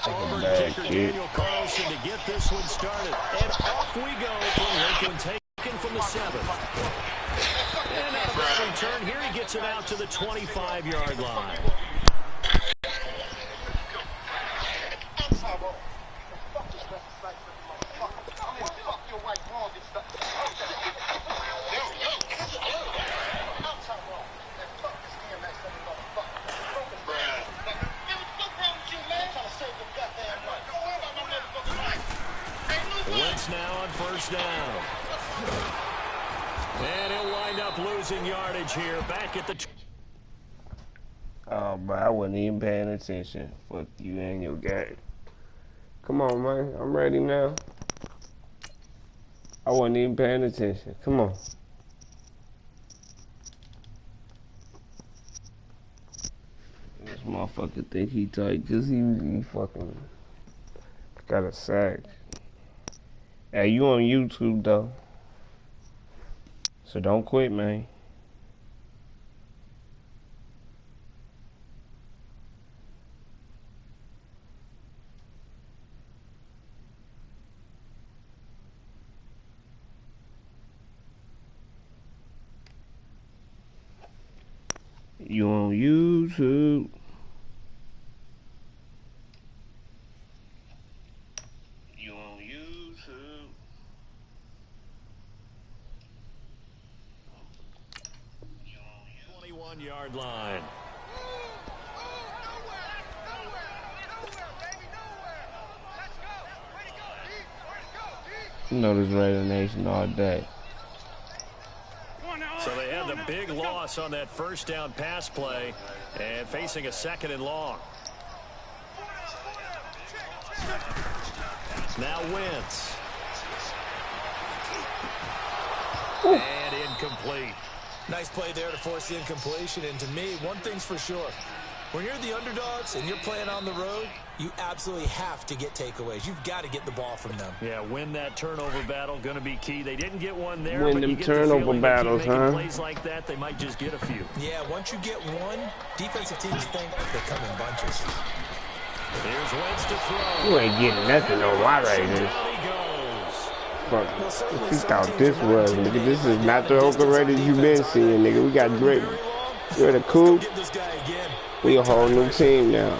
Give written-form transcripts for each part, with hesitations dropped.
Auburn kicker Daniel Carlson to get this one started. And off we go from Lincoln, taken from the 7. And out of that return, here he gets it out to the 25-yard line. Wentz now on first down. And he'll wind up losing yardage here. Back at the... Oh, but I wasn't even paying attention. Fuck you and your game. Come on, man. I'm ready now. I wasn't even paying attention. Come on. This motherfucker think he tight because he fucking got a sack. Hey, you on YouTube, though. So don't quit, man. You on YouTube. You on YouTube. 21-yard line. You know this Raider Nation all day. So they had the big loss on that first down pass play and facing a 2nd and long. Now Wentz. And incomplete. Nice play there to force the incompletion. And to me, one thing's for sure. When you're the underdogs and you're playing on the road, you absolutely have to get takeaways. You've got to get the ball from them. Yeah, win that turnover battle, going to be key. They didn't get one there, win but them you get turnover the battles, that huh? Plays like that, they might just get a few. Yeah, once you get one, defensive teams think they come in bunches. Here's Wentz to throw. You ain't getting nothing on my Raiders. Fuck, what you thought this was, nigga? This is not the Oakland Raiders you been seeing, nigga. We got great. You're the cool. We a whole new team now.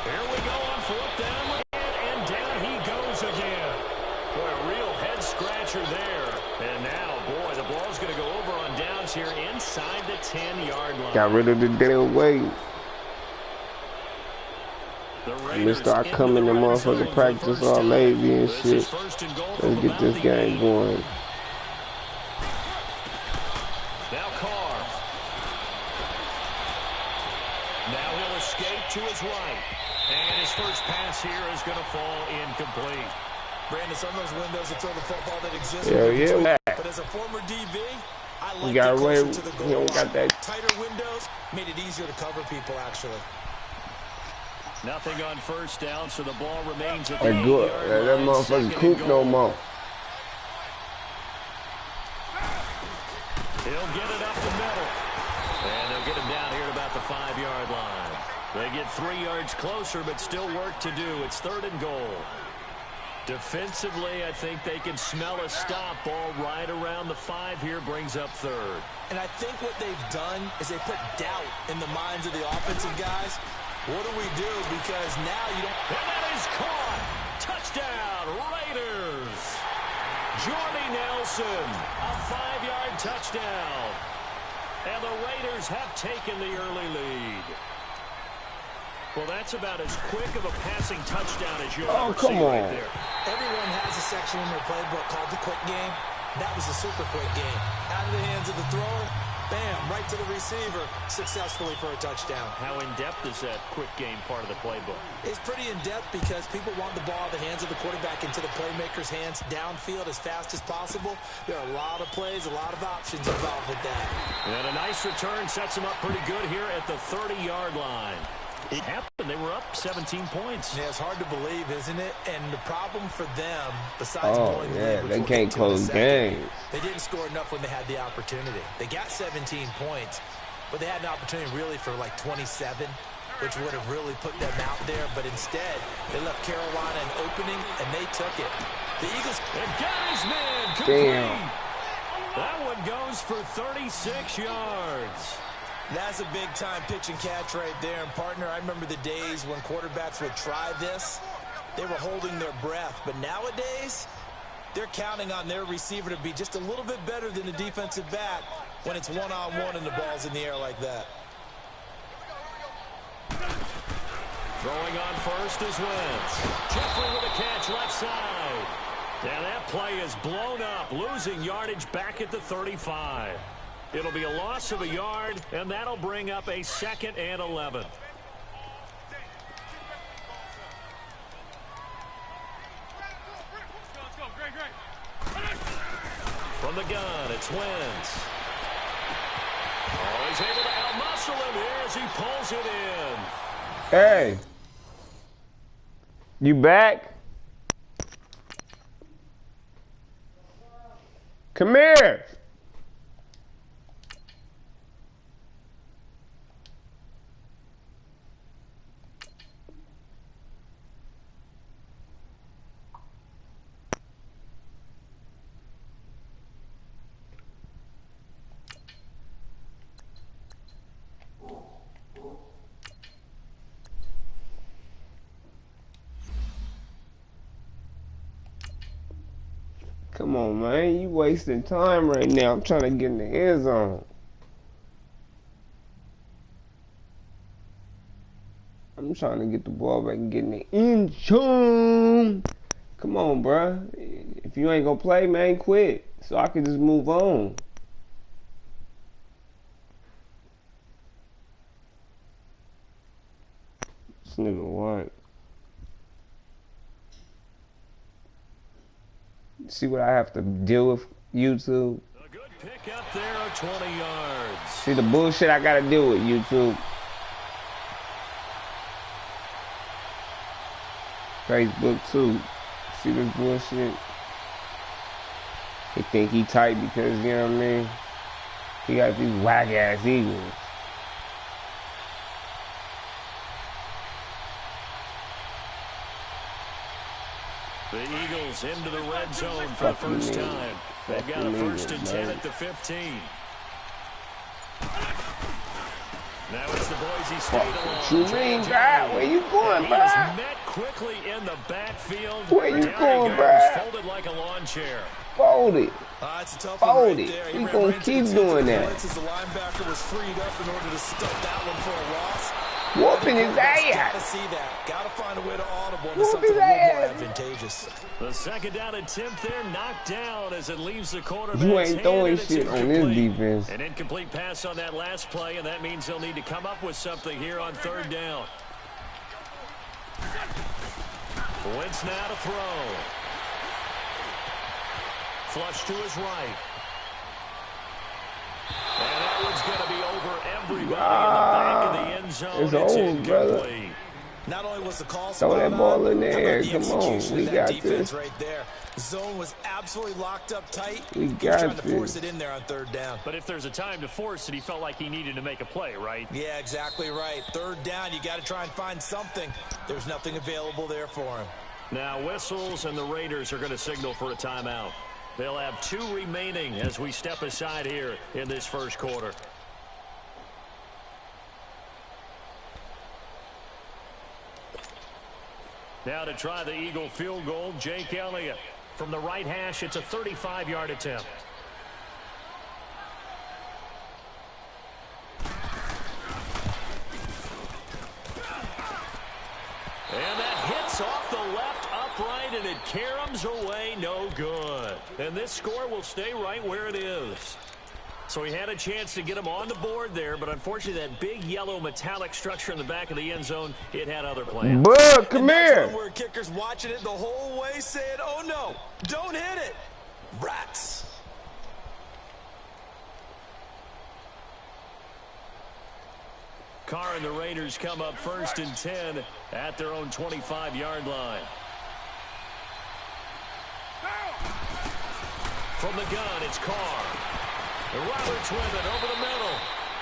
Here we go on 4th down, and down he goes again. Boy, a real head scratcher there. And now, boy, the ball's going to go over on downs here inside the 10-yard line. Got rid of the damn weight. Mr. I come in the motherfucking practice all lazy and shit. Let's get this game going. Now Carr. Now he'll escape to his right. And his first pass here is going to fall incomplete. Brandon, some of those windows that throw the football that exists. Yeah. But as a former DB, I like we got it away. closer to the goal. We don't got that. Tighter windows made it easier to cover people, actually. Nothing on first down, so the ball remains at the That good. That motherfucking coop no more. He'll get it up the middle. And they'll get him down here at about the 5-yard line. They get 3 yards closer, but still work to do. It's 3rd and goal. Defensively, I think they can smell a stop. Ball right around the 5 here, brings up 3rd. And I think what they've done is they put doubt in the minds of the offensive guys. What do we do? Because now you don't... And that is caught. Touchdown, Raiders. Jordy Nelson, a 5-yard touchdown. And the Raiders have taken the early lead. Well, that's about as quick of a passing touchdown as you'll ever see right there. Everyone has a section in their playbook called the quick game. That was a super quick game. Out of the hands of the thrower, bam, right to the receiver, successfully for a touchdown. How in-depth is that quick game part of the playbook? It's pretty in-depth because people want the ball in the hands of the quarterback into the playmaker's hands downfield as fast as possible. There are a lot of plays, a lot of options involved with that. And a nice return sets them up pretty good here at the 30-yard line. It happened. They were up 17 points. Yeah, it's hard to believe, isn't it? And the problem for them, besides blowing the lead, they can't close games. They didn't score enough when they had the opportunity. They got 17 points, but they had an opportunity really for like 27. which would have really put them out there, but instead, they left Carolina an opening, and they took it. The Eagles... And got his man complete. Damn. That one goes for 36 yards. That's a big-time pitch and catch right there. And, partner, I remember the days when quarterbacks would try this. They were holding their breath. But nowadays, they're counting on their receiver to be just a little bit better than the defensive back when it's one-on-one and the ball's in the air like that. Throwing on first is Wentz. Jeffrey with a catch left side. And that play is blown up, losing yardage back at the 35. It'll be a loss of a yard, and that'll bring up a 2nd and 11. From the gun, it's Wentz. Oh, he's able to outmuscle him here as he pulls it in. Hey. You back? Come here. Come on, man. You wasting time right now. I'm trying to get in the end zone. I'm trying to get the ball back and get in the end zone. Come on, bruh. If you ain't gonna play, man, quit. So I can just move on. This nigga what? See what I have to deal with, YouTube? A good pick up there of 20 yards. See the bullshit I gotta deal with, YouTube. Facebook too. See this bullshit? They think he tight because, you know what I mean? He got these whack ass Eagles. The Eagles into the red zone for the first time. They've got a 1st and 10 at the 15. Now it's the Boise State alone. What you mean, bro? Where you going, bro? Met quickly in the backfield. Where you going, bro? Folded like a lawn chair. Folded. It's a tough Fold one it. right We gonna keep doing that. As the linebacker was freed up in order to stop that one for a loss. Whooping his ass. Gotta see that. Gotta find a way to audible into something a little more advantageous. The 2nd down attempt there knocked down as it leaves the quarterback. You ain't throwing shit on this defense. An incomplete pass on that last play, and that means they'll need to come up with something here on 3rd down. Wentz now to throw. Flush to his right. And that one's going to be over everybody in the back of the end zone. It's old, brother. Not only was the call throw that ball in the air. Come on, we got this. Right there. Zone was absolutely locked up tight. We got trying to force it in there on 3rd down. But if there's a time to force it, he felt like he needed to make a play, right? Yeah, exactly right. 3rd down, you got to try and find something. There's nothing available there for him. Now whistles, and the Raiders are going to signal for a timeout. They'll have 2 remaining as we step aside here in this 1st quarter. Now to try the Eagle field goal, Jake Elliott. From the right hash, it's a 35-yard attempt. And that hits off the left upright, and it caroms away, no good. And this score will stay right where it is. So he had a chance to get him on the board there, but unfortunately that big yellow metallic structure in the back of the end zone, it had other plans. Bud, come here. Where kicker's watching it the whole way saying, oh no, don't hit it. Rats. Carr and the Raiders come up 1st and 10 at their own 25-yard line. From the gun, it's Carr. And Roberts with it over the middle.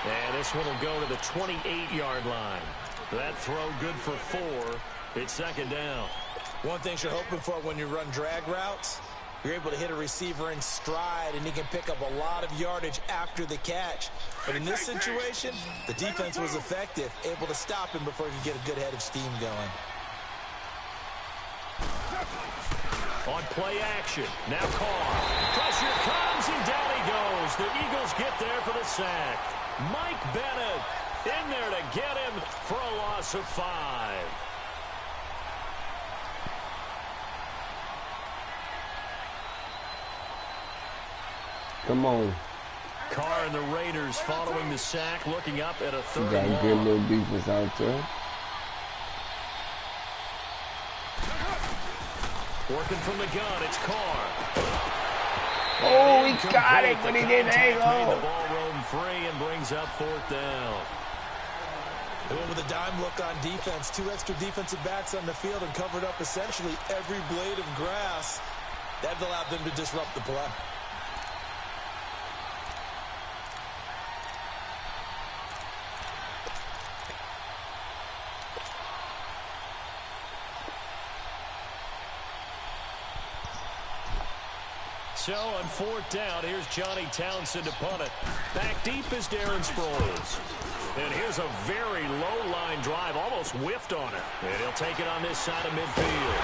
And this one will go to the 28-yard line. That throw good for 4. It's second down. One thing you're hoping for when you run drag routes, you're able to hit a receiver in stride, and he can pick up a lot of yardage after the catch. But in this situation, the defense was effective, able to stop him before he could get a good head of steam going. On play action, now Carr. Pressure comes, and down he goes. The Eagles get there for the sack. Mike Bennett in there to get him for a loss of 5. Come on. Carr and the Raiders following the sack, looking up at a 3rd got a good little defense out there. Working from the gun, it's Carr. Oh, he got it, but he didn't hang on. The ball roamed free and brings up 4th down. They went with a dime look on defense. 2 extra defensive backs on the field and covered up essentially every blade of grass. That allowed them to disrupt the play. So on 4th down, here's Johnny Townsend to punt it. Back deep is Darren Sproles. And here's a very low-line drive, almost whiffed on it. And he'll take it on this side of midfield.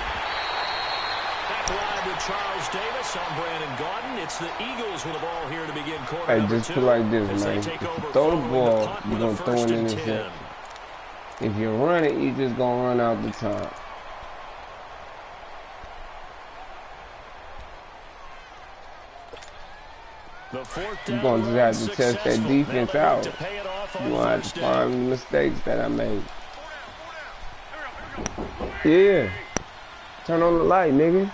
Back line to Charles Davis on Brandon Gaudin. It's the Eagles with the ball here to begin quarter number 2. Hey, just put like this, man. If you throw the ball, you're going to throw it in the set. If you run it, you're just going to run out the top. You're going to just have to test that defense out. You're going to have to find the mistakes that I made. Yeah. Turn on the light, nigga.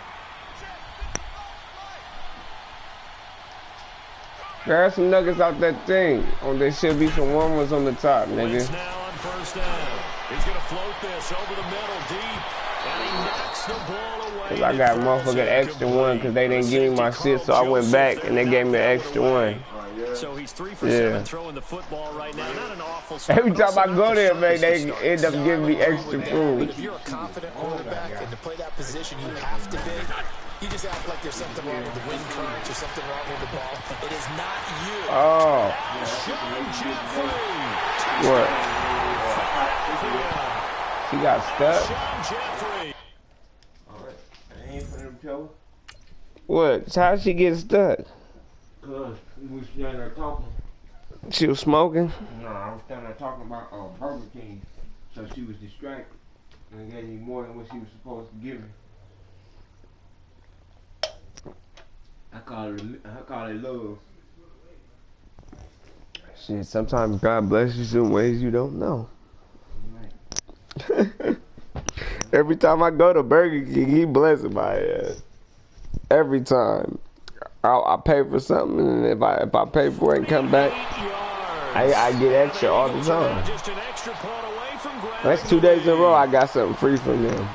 Grab some nuggets out that thing. There should be some warm ones on the top, nigga. Now on 1st down. He's going to float this over the middle deep. And he knocks the ball away. Cause I got motherfucking extra 1 because they didn't give me my shit, so I went back and they gave me an extra 1. So he's 3 for 7 throwing the football right now. Not an awful start. Every time I go there, man, they end up giving me extra food. But if you're a confident quarterback and to play that position, you have to be. You just act like there's something wrong with the wind currents or something wrong with the ball. It is not you. Oh. What? He got stuck? What? How'd she get stuck? Cause we was standing there talking. She was smoking? No, I was standing there talking about Burger King. So she was distracted and gave me more than what she was supposed to give me. I call it love. Shit, sometimes God blesses you in ways you don't know. Every time I go to Burger King, he blesses my ass. Every time. I pay for something, and if I pay for it and come back, I get extra all the time. That's 2 days in a row I got something free from them.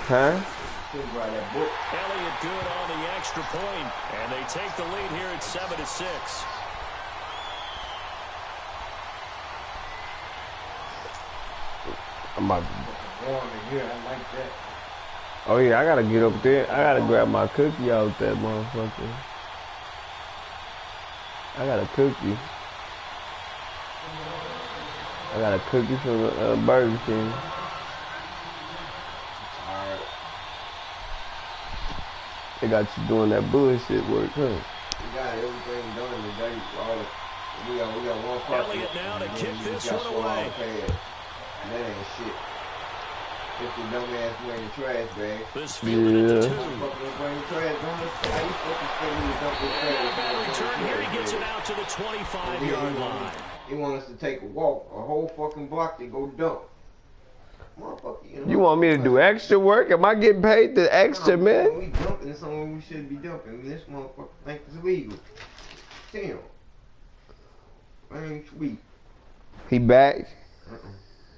Huh? Elliott good on the extra point, and they take the lead here at 7-6. I'm about to... Warm in here, I like that. Oh yeah, I gotta get up there. I gotta grab my cookie out that motherfucker. I got a cookie. I got a cookie from Burger King. They got you doing that bullshit work, huh? We got everything done today. We got one part. Elliott now to kick this one away. That ain't shit. If the dumbass wearing the trash bag. This field at the 2. Return here, he gets it out to the 25-yard line. He wants us to take a walk, a whole fucking block to go dump. You want me to do extra work? Am I getting paid the extra, man? We dumping somewhere we shouldn't be dumping. This motherfucker thinks it's illegal. Damn. I ain't sweet. He back?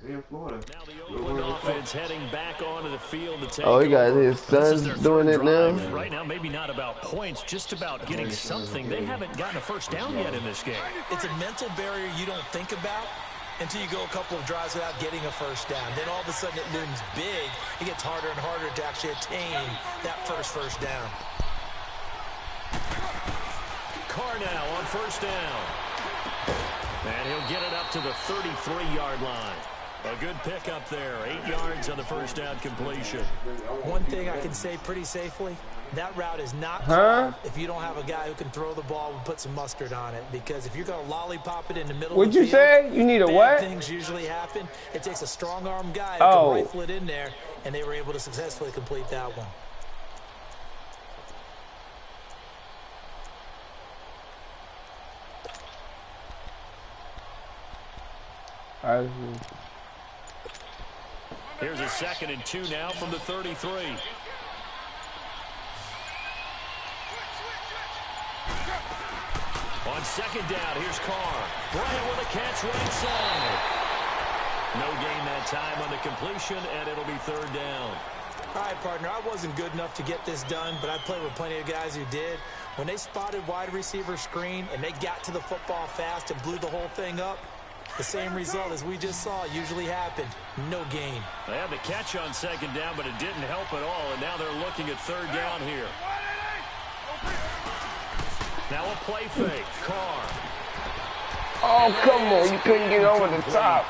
in Florida. Now the Oakland offense heading back onto the field to take Oh, he got over. his sons doing it now? Right now, maybe not about points, just about getting something. They haven't gotten a first down yet in this game. It's a mental barrier you don't think about until you go a couple of drives without getting a first down. Then all of a sudden it looms big. It gets harder and harder to actually attain that first down. Carr now on first down. And he'll get it up to the 33-yard line. A good pickup there. 8 yards on the first down completion. One thing I can say pretty safely, that route is not called if you don't have a guy who can throw the ball and put some mustard on it. Because if you're going to lollipop it in the middle of the field, What'd you say? You need a what? Things usually happen. It takes a strong-arm guy who can rifle it in there, and they were able to successfully complete that one. Here's a 2nd and 2 now from the 33. On 2nd down, here's Carr. Bryant with a catch right side. No gain that time on the completion, and it'll be 3rd down. All right, partner, I wasn't good enough to get this done, but I played with plenty of guys who did. When they spotted wide receiver screen and they got to the football fast and blew the whole thing up, the same result as we just saw usually happened. No gain. They had the catch on 2nd down, but it didn't help at all, and now they're looking at 3rd down here. Now a play fake. Carr. Oh, come on. You couldn't get over the top.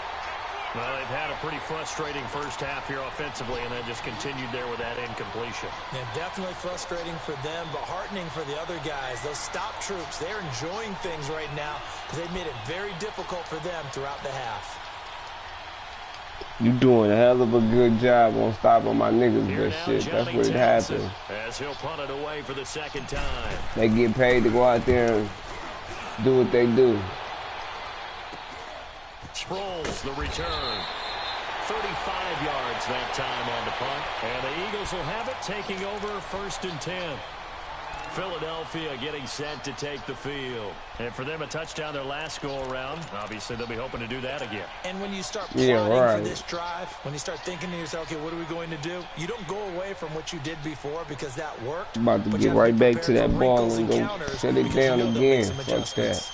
Well, they've had a pretty frustrating first half here offensively, and then just continued there with that incompletion. Yeah, definitely frustrating for them, but heartening for the other guys. Those stop troops, they're enjoying things right now because they've made it very difficult for them throughout the half. You doing a hell of a good job on stopping my niggas with shit. That's what it happens. As he'll punt it away for the 2nd time. They get paid to go out there and do what they do. Sproles, the return. 35 yards that time on the punt. And the Eagles will have it, taking over 1st and 10. Philadelphia getting set to take the field. And for them, a touchdown their last go-around. Obviously, they'll be hoping to do that again. And when you start plotting for this drive, when you start thinking to yourself, okay, what are we going to do? You don't go away from what you did before because that worked. About to get right back to that ball and go set it down again. Fuck that.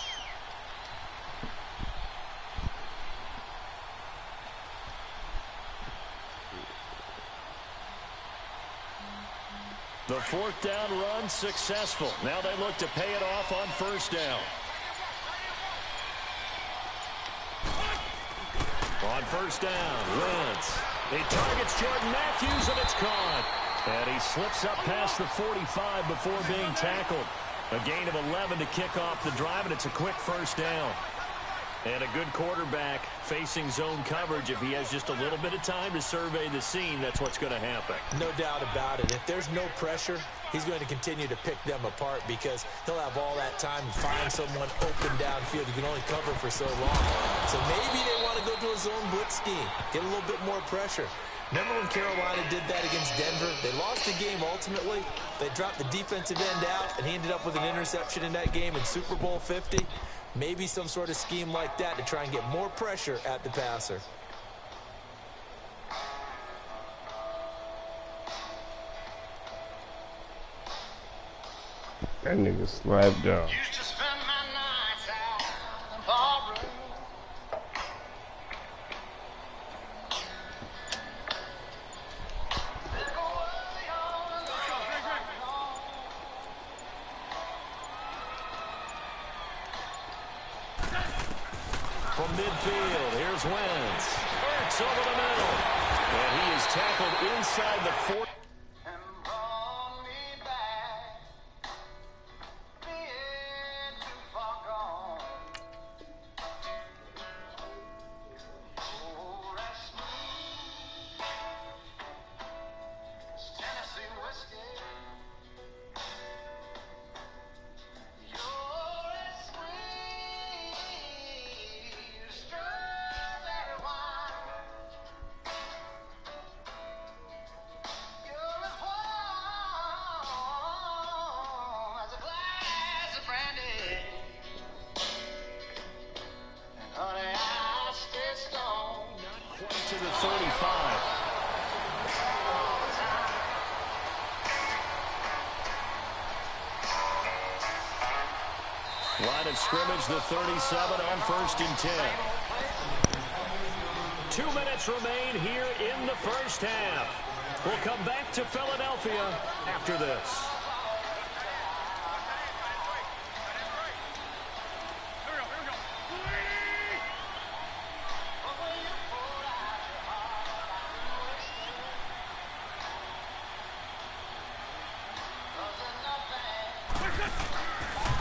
The 4th down run successful. Now they look to pay it off on 1st down. On 1st down, Wentz. He targets Jordan Matthews, and it's caught. And he slips up past the 45 before being tackled. A gain of 11 to kick off the drive, and it's a quick 1st down. And a good quarterback facing zone coverage. If he has just a little bit of time to survey the scene, that's what's going to happen. No doubt about it. If there's no pressure, he's going to continue to pick them apart because he'll have all that time to find someone open downfield. You can only cover for so long. So maybe they want to go to a zone blitz scheme, get a little bit more pressure. Remember when Carolina did that against Denver? They lost the game ultimately. They dropped the defensive end out, and he ended up with an interception in that game in Super Bowl 50. Maybe some sort of scheme like that to try and get more pressure at the passer. That nigga slapped down. Used to spend my nights out in the ballroom. From midfield, here's Wentz. Burks over the middle. And he is tackled inside the 40. to the 35. Line of scrimmage, the 37 on 1st and 10. 2 minutes remain here in the first half. We'll come back to Philadelphia after this.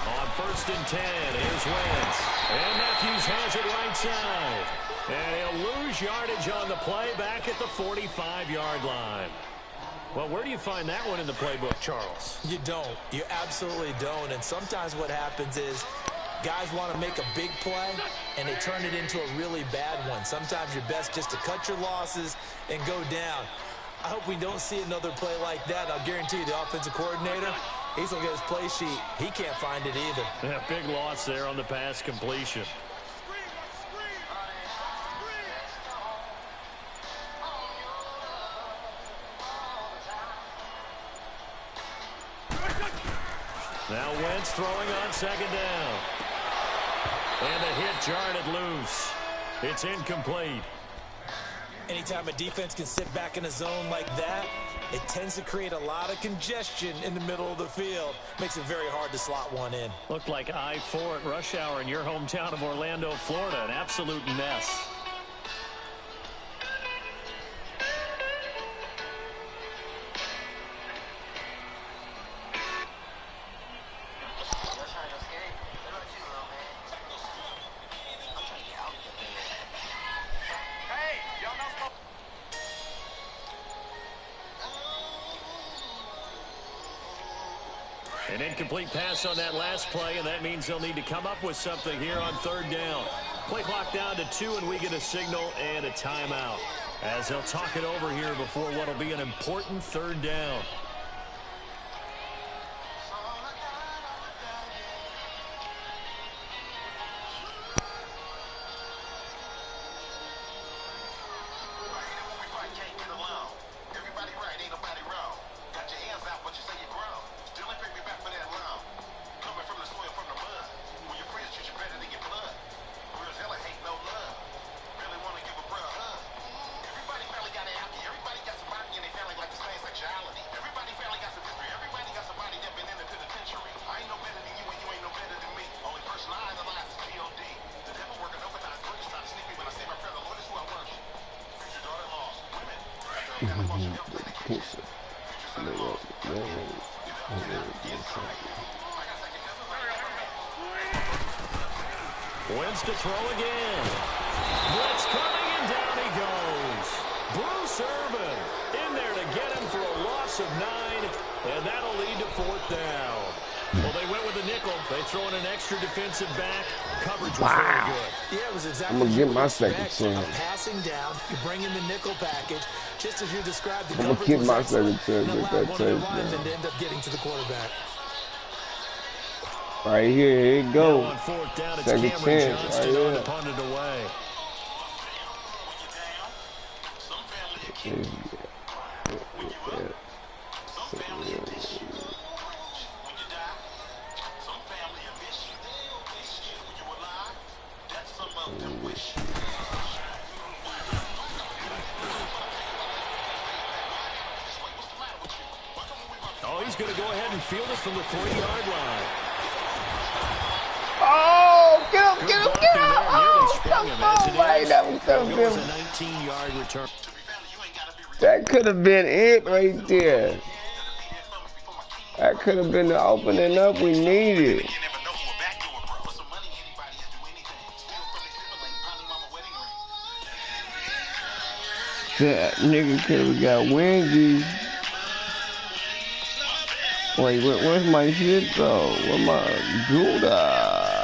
On 1st and 10, here's Wentz. And Matthews has it right side. And he'll lose yardage on the play back at the 45-yard line. Well, where do you find that one in the playbook, Charles? You don't. You absolutely don't. And sometimes what happens is guys want to make a big play, and they turn it into a really bad one. Sometimes you're best just to cut your losses and go down. I hope we don't see another play like that. I'll guarantee you the offensive coordinator, he's going to get his play sheet. He can't find it either. Yeah, big loss there on the pass completion. Now Wentz throwing on 2nd down. And the hit jarred it loose. It's incomplete. Anytime a defense can sit back in a zone like that, it tends to create a lot of congestion in the middle of the field. Makes it very hard to slot one in. Looked like I-4 at rush hour in your hometown of Orlando, Florida. An absolute mess. An incomplete pass on that last play, and that means they'll need to come up with something here on 3rd down. Play clock down to 2, and we get a signal and a timeout, as they'll talk it over here before what will be an important 3rd down. Wentz to throw again. Blitz coming, and down he goes. Bruce Irvin in there to get him for a loss of 9, and that'll lead to 4th down. Well, they went with a nickel. They throw in an extra defensive back. Coverage was very good. Yeah, it was exactly. I'm gonna get my 2nd chance. Passing down, you bring in the nickel package, just as you described. The I'm gonna get my 2nd chance and with that touchdown. touchdown. To end up getting to the quarterback. Right here you go. Now on 4th down, it's 2nd Cameron chance. Johnston Right on to here. punt it away. Oh, he's going to go ahead and field it from the 40-yard line. Oh, get up, get up, get up. Oh, Sprung him. that was so It was a good. 19-yard return. That could have been it right there. That could have been the opening up we needed. That nigga could have got windy. Wait, where's my shit though? Where my Gouda?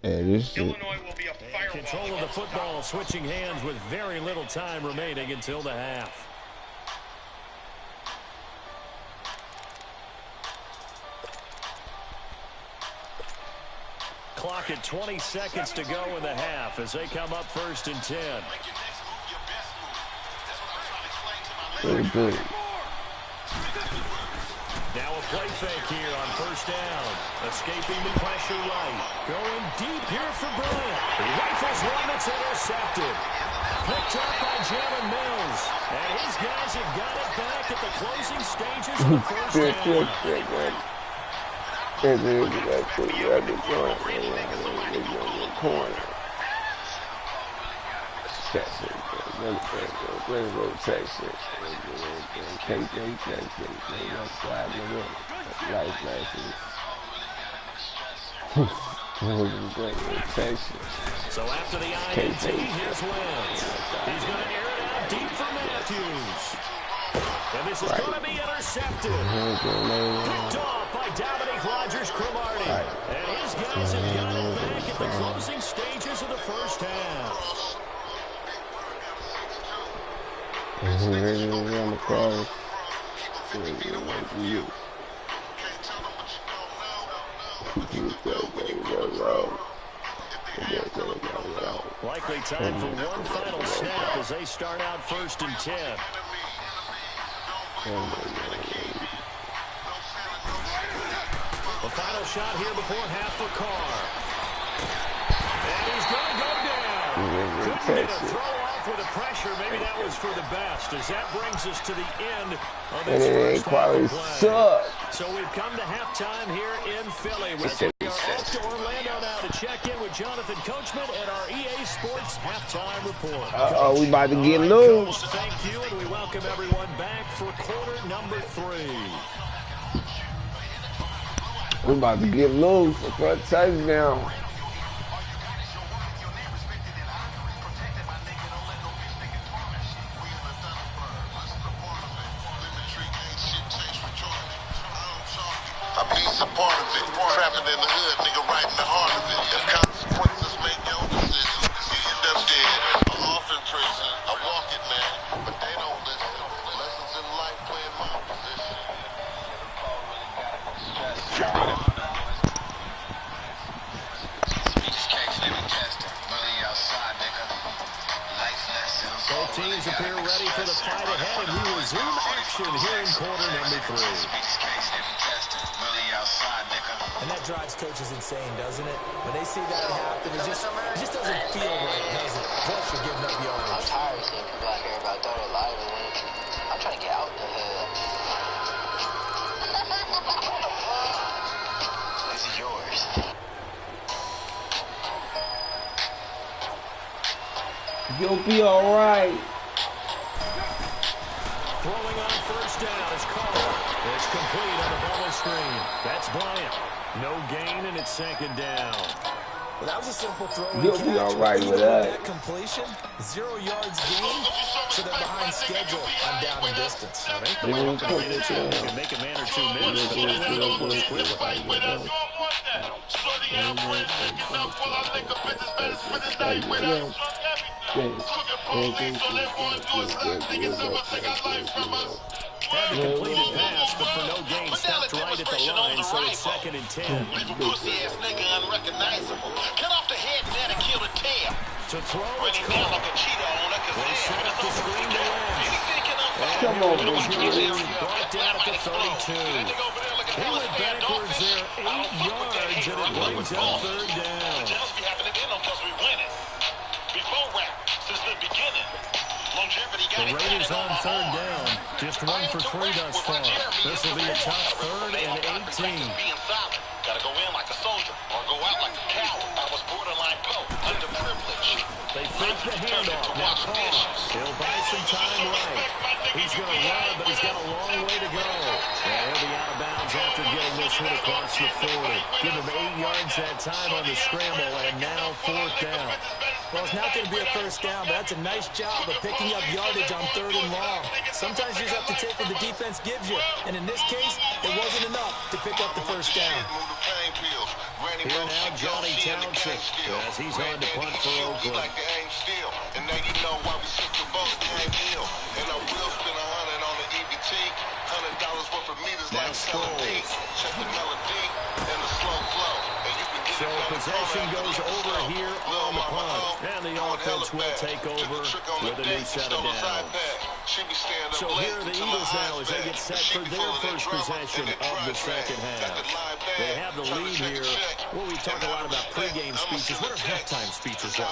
Hey, this shit. Illinois will be a fire Control of the football switching hands with very little time remaining until the half. Clock at 20 seconds to go in the half as they come up 1st and 10. Very good. Now a play fake here on 1st down. Escaping the pressure right. Going deep here for Bryant. He rifles one that's intercepted. Picked up by Jalen Mills. And his guys have got it back at the closing stages of the 1st down. So after the INT, here's Wentz. He's going to air it out deep for Matthews. And this is going to be intercepted. Picked off by Dominique Rodgers-Cromartie. And his guys have got it back at the closing stages of the 1st half. Likely time for one final snap as they start out 1st and 10. The final shot here before half for Carr. And he's going to go down. Couldn't get a throw off with the pressure. Maybe that was for the best as that brings us to the end of this first half of play. So we've come to halftime here in Philly. We are off to Orlando now to check in with Jonathan Coachman at our EA Sports Halftime Report. We about to get loose. Thank you, and we welcome everyone back for quarter number 3. We about to get loose for a touchdown. A piece of part of it, trapping in the hood, nigga, right in the heart of it. The consequences make your decisions. You end up dead. I'm off in prison. I walk it, man, but they don't listen. Lessons in life playing my position. Both teams appear ready for the fight ahead, and we resume action here in quarter number 3. And that drives coaches insane, doesn't it? When they see that happen, it just doesn't feel right, does it? Plus, you're giving up yardage. I'm tired of seeing people out here about 30 live and I'm trying to get out the hood. This is yours. You'll be alright. Throwing on 1st down is Carr. It's complete on the bubble screen. That's Bryant. No gain, and it's 2nd down. Well, that was a simple throw. You'll be alright with that. Completion, 0 yards gain, so they're behind schedule on down and distance. I think the way we're going to get it, we can make a man or 2 miss, but then we almost quit with Had the completed pass, but for no gain, stopped right at the line, so it's 2nd and 10. Pussy-ass nigga unrecognizable. Cut off the head net and kill the tail. To throw, it's Running down Carr. like a cheetah on like a They set up the screen to Lynch. Anything can unfold. Come on, baby. Brought down at the 32. He went backwards there 8 yards, and it brings up 3rd down. Jealous be happening in them because we winning. Before rap, since the beginning. Longevity got The Raiders on 3rd down. Just 1 for 3 thus far. This will be a tough 3rd and 18. Being silent. Gotta go in like a soldier or go out like a coward. I was borderline broke, underprivileged. They fake the handoff. Now Carr. He'll buy some time right. He's going to run, but he's got a long way to go. And he'll be out of bounds after getting this hit across the 40. Give him 8 yards that time on the scramble, and now 4th down. Well, it's not going to be a 1st down, but that's a nice job of picking up yardage on 3rd and long. Sometimes you just have to take what the defense gives you, and in this case, it wasn't enough to pick up the 1st down. Pain pills, ran Here now, Johnny Townsend, as he's on to punt for Oakland. And now you know why we switch the vote game deal. And I will spend 100 on the EBT. $100 worth of meters like Celine. Check the melody and the slow flow. And you can get so possession goes over here on the punt. And the offense will take over with a new set of downs. So here are the Eagles now as they get set for their first possession of the second half. They have the lead here. Well, we talk a lot about pregame speeches. What are halftime speeches like?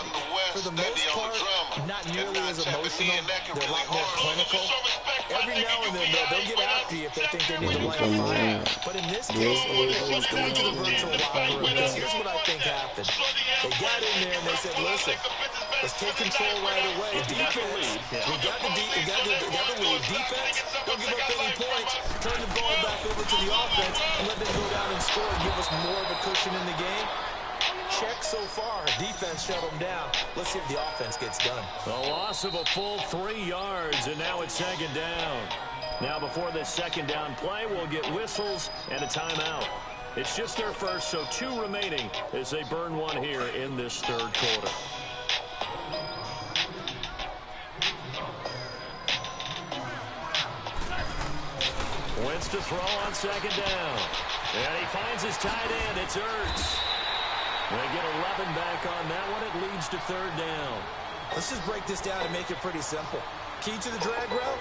For the most part, not nearly as emotional. They're a lot more clinical. Every now and then, they'll get after you if they think they need to light a fire. But in this case, let's go into the virtual locker room. Here's what I think happened. They got in there and they said, listen, let's take control right away. Defense, we got the lead. Defense, don't give up any points. Turn the ball back over to the offense and let them go down and score and give us more of a cushion in the game. Check so far. Defense shut them down. Let's see if the offense gets done. A loss of a full 3 yards, and now it's second down. Now before this second down play, we'll get whistles and a timeout. It's just their first, so 2 remaining as they burn one here in this third quarter. Wentz to throw on second down. And he finds his tight end. It's Ertz. They get 11 back on that one. It leads to third down. Let's just break this down and make it pretty simple. Key to the drag route,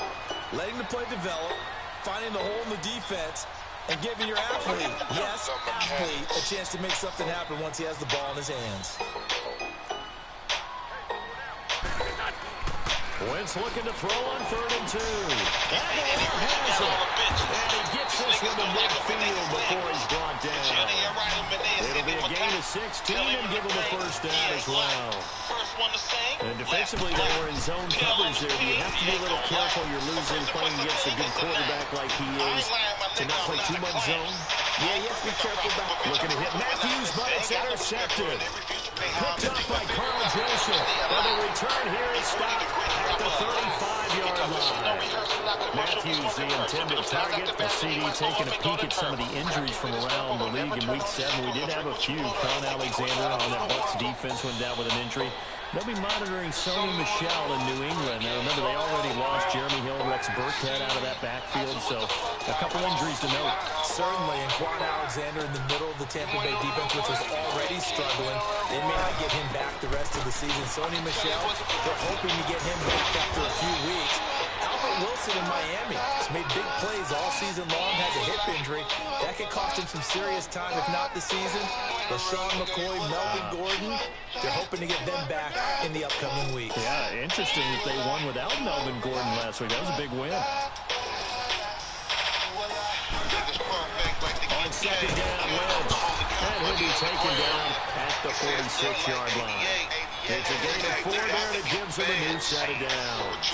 letting the play develop, finding the hole in the defense, and giving your athlete, yes, athlete, a chance to make something happen once he has the ball in his hands. Wentz looking to throw on 3rd and 2. Aguilar has it. And he gets this one to midfield before he's brought down. It'll be a gain of 16 and give him a first down as well. And defensively, they were in zone coverage there. You have to be a little careful. You're losing playing against a good quarterback like he is to not play too much zone. Yeah, you have to be careful about looking to hit Matthews, but it's intercepted. Picked up by Carl Joseph. And the return here is stopped at the 35-yard line. Matthews, the intended target. The CD taking a peek at some of the injuries from around the league in Week 7. We did have a few. Con Alexander on that Bucs defense went down with an injury. They'll be monitoring Sony Michel in New England. Now, remember, they already lost Jeremy Hill, Rex Burkhead out of that backfield, so a couple injuries to note. Certainly, and Quan Alexander in the middle of the Tampa Bay defense, which was already struggling. They may not get him back the rest of the season. Sony Michel, they're hoping to get him back after a few weeks. Albert Wilson in Miami has made big plays all season long, has a hip injury. That could cost him some serious time, if not the season. LaShawn McCoy, Melvin Gordon, they're hoping to get them back in the upcoming weeks. Yeah, interesting that they won without Melvin Gordon last week. That was a big win. On second down, Welch. And he'll be taken down at the 46-yard line. It's a gain of 4 there, and it gives him a new set of downs.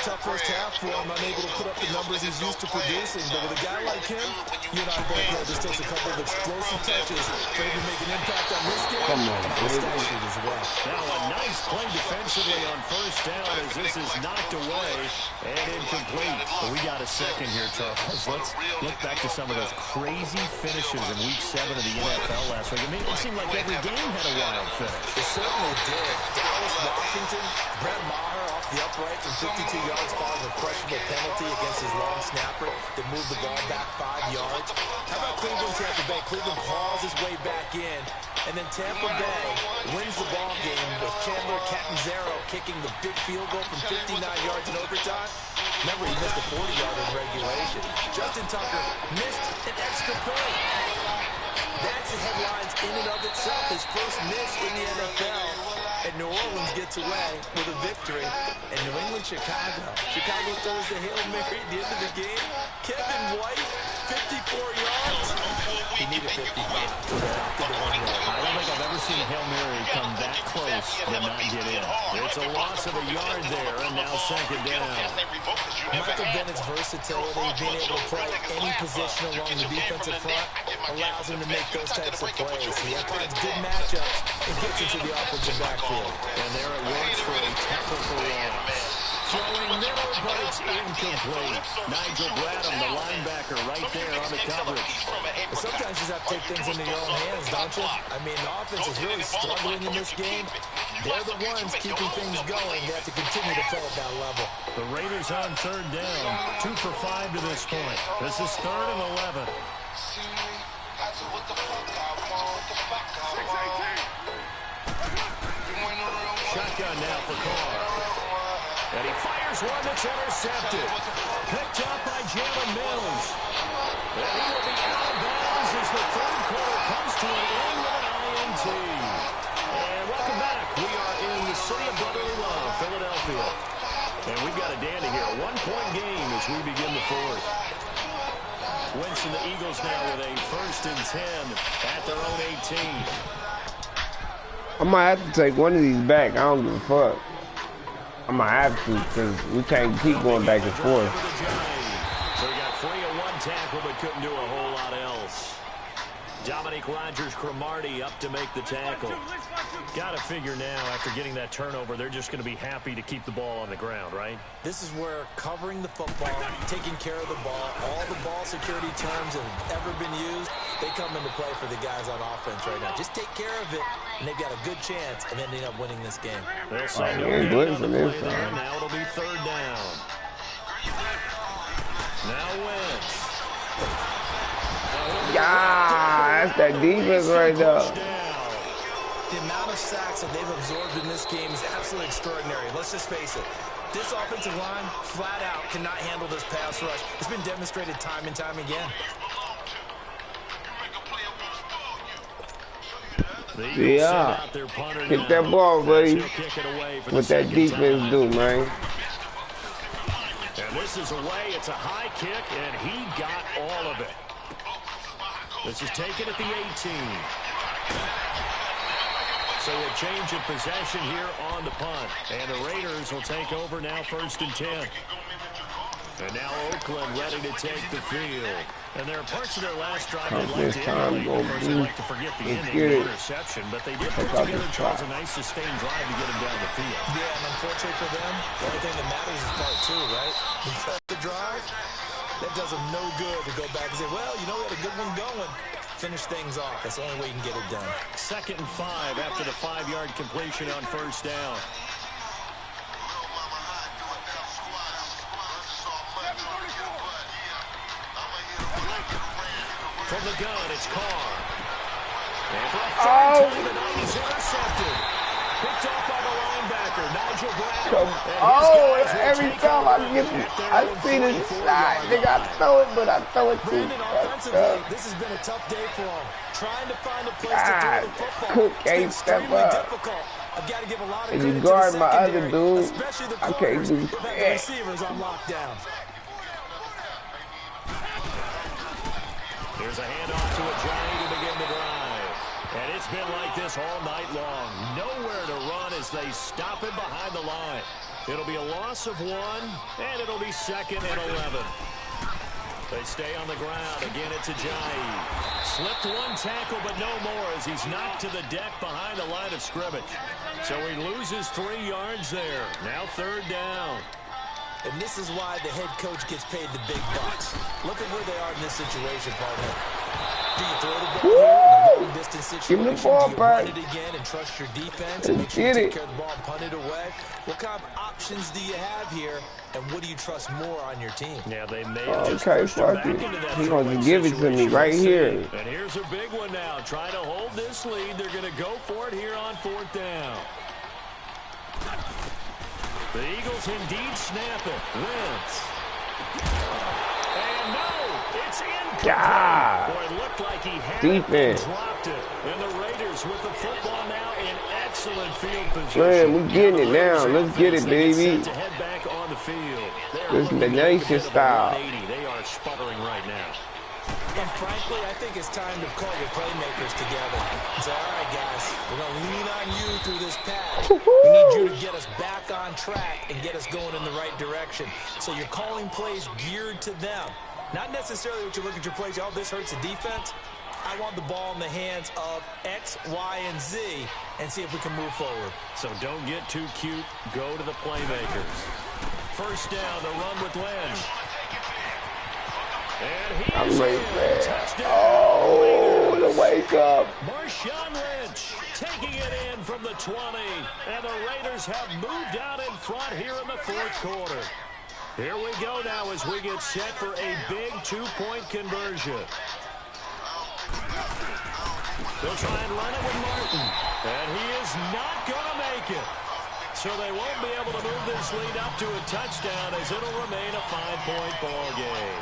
Tough first half for him, unable to put up the numbers he's used to producing. But with a guy like him, you and I both know this takes a couple of explosive touches for him to make an impact on this game. Come on, baby. As well. Now a nice play defensively on first down as this is knocked away and incomplete. But we got a second here, Charles. Let's look back to some of those crazy finishes in Week 7 of the NFL last week. I mean, it seemed like every game had a wild finish. It certainly did. Dallas, Washington, Brett Maher off the upright from 52 yards following a questionable penalty against his long snapper that moved the ball back 5 yards. How about Cleveland, Tampa Bay? Cleveland claws his way back in, and then Tampa Bay wins the ball game with Chandler Catanzaro kicking the big field goal from 59 yards in overtime. Remember, he missed a 40-yarder in regulation. Justin Tucker missed an extra point. That's the headlines in and of itself. His first miss in the NFL. And New Orleans gets away with a victory. And New England, Chicago. Chicago throws the Hail Mary at the end of the game. Kevin White, 54 yards. He needed 55 to the 1 yard. I don't think I've ever seen a Hail Mary come that close and not get in. It's a loss of a yard there, and now second down. Michael Bennett's versatility, being able to play any position along the defensive front, allows him to make those types of plays. He finds good matchups and gets into the offensive backfield. And there it works for a tackle for loss. Throwing middle, but it's incomplete. Nigel Bradham, the linebacker, right there on the coverage. But sometimes you just have to take things into your own hands, don't you? I mean, the offense is really struggling in this game. They're the ones keeping things going. They have to continue to play at that level. The Raiders on third down. 2 for 5 to this point. This is 3rd and 11. Shotgun now for Carr. And he fires one that's intercepted. Picked up by Jalen Mills. And he will be out of bounds as the third quarter comes to an end with an INT. And welcome back. We are in the city of brotherly love, Philadelphia. And we've got a dandy here. A 1-point game as we begin the fourth. Wentz and the Eagles now with a 1st and 10 at their own 18. I might have to take one of these back. I don't give a fuck. I might have to because we can't keep going back and forth. So he got free of one tackle but couldn't do a whole lot else. Dominique Rodgers-Cromartie up to make the tackle. Got to figure now, after getting that turnover, they're just going to be happy to keep the ball on the ground, right? This is where covering the football, taking care of the ball, all the ball security terms that have ever been used, they come into play for the guys on offense right now. Just take care of it, and they've got a good chance of ending up winning this game. They'll say no gain on the play there. Now it'll be 3rd down. Now Wentz. Yeah, that's that defense right there. The amount of sacks that they've absorbed in this game is absolutely extraordinary. Let's just face it. This offensive line, flat out, cannot handle this pass rush. It's been demonstrated time and time again. Yeah. Kick that ball, buddy. What that defense do, man. And this is away. It's a high kick, and he got all of it. This is taken at the 18. So a change of possession here on the punt. And the Raiders will take over now 1st and 10. And now Oakland ready to take the field. And there are parts of their last drive they'd like to emulate. Of course, they like to forget the ending, the interception. But they did put together, Charles, a nice sustained drive to get him down the field. Yeah, and unfortunately for them, the only thing that matters is part 2, right? Because the drive, that does them no good to go back and say, well, you know, we had a good one going. Finish things off. That's the only way you can get it done. 2nd and 5 after the 5-yard completion on 1st down. From the gun, it's Carr. And for a third time tonight, he's intercepted. Picked off by the linebacker, Nigel Brown. Every time I see this shot, nigga, I throw it, but I throw it too. Brandon, offensively, this has been a tough day for him. Trying to find a place to throw the football. Cook ain't step up. Difficult. I've got to give a lot of credit you guard to the my other secondary, dude, especially the I can't do the shit. receivers on lockdown. Here's a handoff to Ajayi to begin the drive. And it's been like this all night long. Nowhere to run as they stop him behind the line. It'll be a loss of 1, and it'll be 2nd and 11. They stay on the ground. Again, it's Ajayi. Slipped one tackle, but no more as he's knocked to the deck behind the line of scrimmage. So he loses 3 yards there. Now 3rd down. And this is why the head coach gets paid the big bucks. Look at where they are in this situation, partner. Do you throw the ball here in a long-distance situation? Give me the ball Do you back. run it again and trust your defense and make sure you take care of the ball and punt it away? What kind of options do you have here, and what do you trust more on your team? Yeah, they may have just Okay, pushed him fuck back it. into that He gonna throwing give it to me situation. right here. And here's a big one now. Trying to hold this lead. They're going to go for it here on 4th down. The Eagles indeed snap it. Wentz. And no, it's incomplete. Yeah. Boy, it looked like he had Defense. it and dropped it. And the Raiders with the football now in excellent field position. Man, we getting it now. Let's get it, baby. Set to head back on the field. This is the nation style. They are sputtering right now. And frankly, I think it's time to call your playmakers together and say, all right, guys, we're going to lean on you through this pass. We need you to get us back on track and get us going in the right direction. So you're calling plays geared to them. Not necessarily what you look at your plays, oh, this hurts the defense. I want the ball in the hands of X, Y, and Z and see if we can move forward. So don't get too cute. Go to the playmakers. 1st down, the run with Lynch. And he's I'm right in. there. Touchdown. Oh. Wake up. Marshawn Lynch taking it in from the 20. And the Raiders have moved out in front here in the fourth quarter. Here we go now as we get set for a big two-point conversion. They'll try and run it with Martin. And he is not going to make it. So they won't be able to move this lead up to a touchdown as it'll remain a 5-point ball game.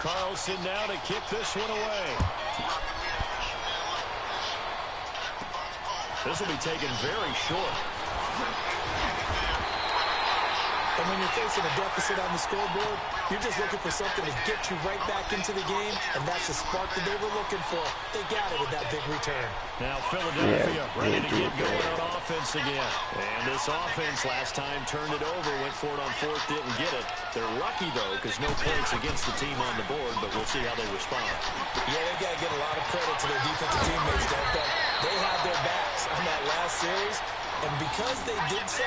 Carlson now to kick this one away. This will be taken very short. And when you're facing a deficit on the scoreboard, you're just looking for something to get you right back into the game, and that's the spark that they were looking for. They got it with that big return. Now Philadelphia ready to get going on offense again. And this offense last time turned it over, went for it on fourth, didn't get it. They're lucky, though, because no points against the team on the board, but we'll see how they respond. Yeah, they got to give a lot of credit to their defensive teammates, don't they? They had their backs on that last series, and because they did so,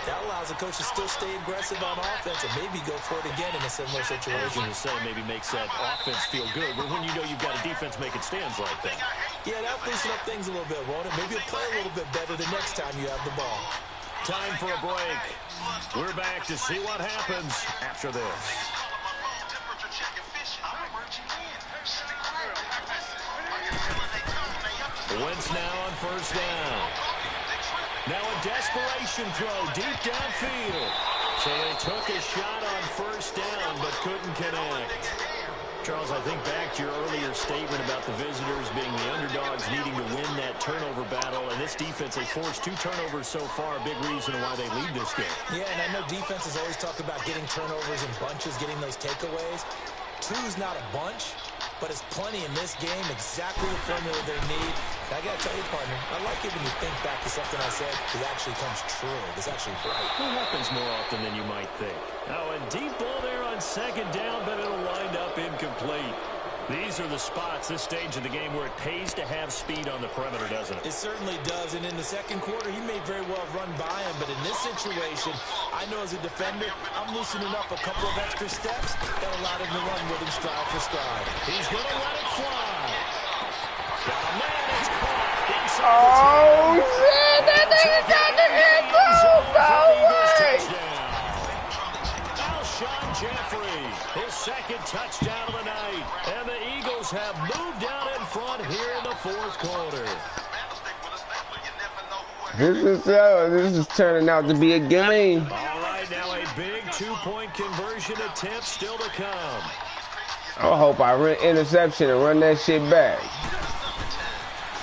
that allows the coach to still stay aggressive on offense and maybe go for it again in a similar situation. I was going to say, maybe makes that offense feel good, but when you know you've got a defense making stands like that. Yeah, that'll loosen up things a little bit, won't it? Maybe you'll play a little bit better the next time you have the ball. Time for a break. We're back to see what happens after this. Wentz now on first down. Now a desperation throw deep downfield. So they took a shot on first down but couldn't connect. Charles, I think back to your earlier statement about the visitors being the underdogs needing to win that turnover battle. And this defense, they forced 2 turnovers so far, a big reason why they lead this game. Yeah, and I know defenses always talk about getting turnovers in bunches, getting those takeaways. 2's not a bunch, but it's plenty in this game, exactly the formula they need. And I got to tell you, partner, I like it when you think back to something I said that actually comes true. It's actually right. It happens more often than you might think. Now a deep ball there on second down, but it'll wind up incomplete. These are the spots, this stage of the game, where it pays to have speed on the perimeter, doesn't it? It certainly does, and in the second quarter, he may very well run by him, but in this situation, I know as a defender, I'm loosening up a couple of extra steps that allowed him to run with him stride for stride. He's going to let it fly. Got a man, it's caught. Oh, shit, that nigga got the end zone. Go away. Alshon Jeffrey, his second touchdown of the night. And the Eagles have moved out in front here in the fourth quarter. This is turning out to be a game. All right, now a big 2-point conversion attempt still to come. I hope I run interception and run that shit back.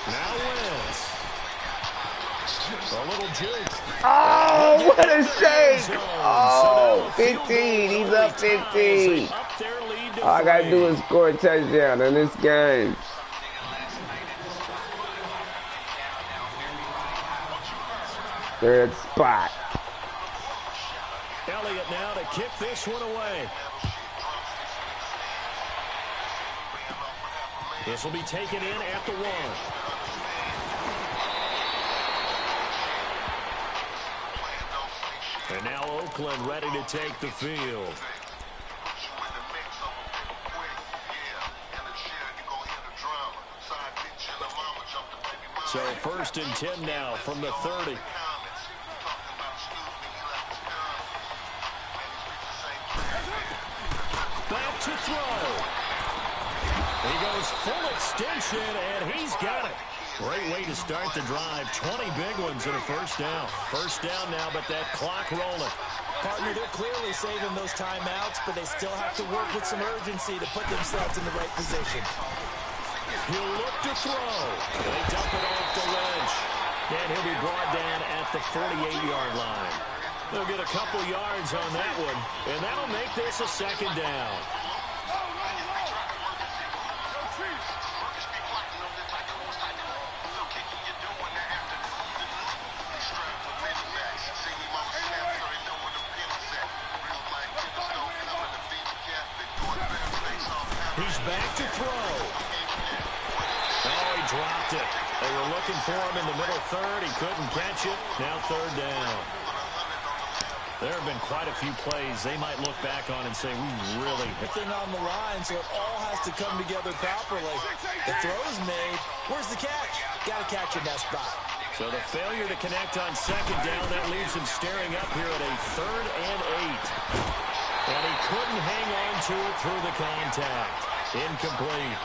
Now Wentz. A little juke. Oh, what a shake. Oh, 15. He's up 15. All I got to do is score a touchdown in this game. Third spot. Elliott now to kick this one away. This will be taken in at the 1. And now Oakland ready to take the field. So 1st and 10 now from the 30. Back to throw. He goes full extension, and he's got it. Great way to start the drive. 20 big ones and a first down. First down now, but that clock rolling. Partner, they're clearly saving those timeouts, but they still have to work with some urgency to put themselves in the right position. He'll look to throw. They dump it off the ledge. And he'll be brought down at the 48-yard line. They'll get a couple yards on that one, and that'll make this a second down. He's back to throw. Oh, he dropped it. They were looking for him in the middle third. He couldn't catch it. Now 3rd down. There have been quite a few plays they might look back on and say, we really hit Everything on the line, so it all has to come together properly. The throw is made. Where's the catch? Got to catch in that spot. So the failure to connect on second down, that leaves him staring up here at a 3rd and 8. And he couldn't hang on to it through the contact. Incomplete.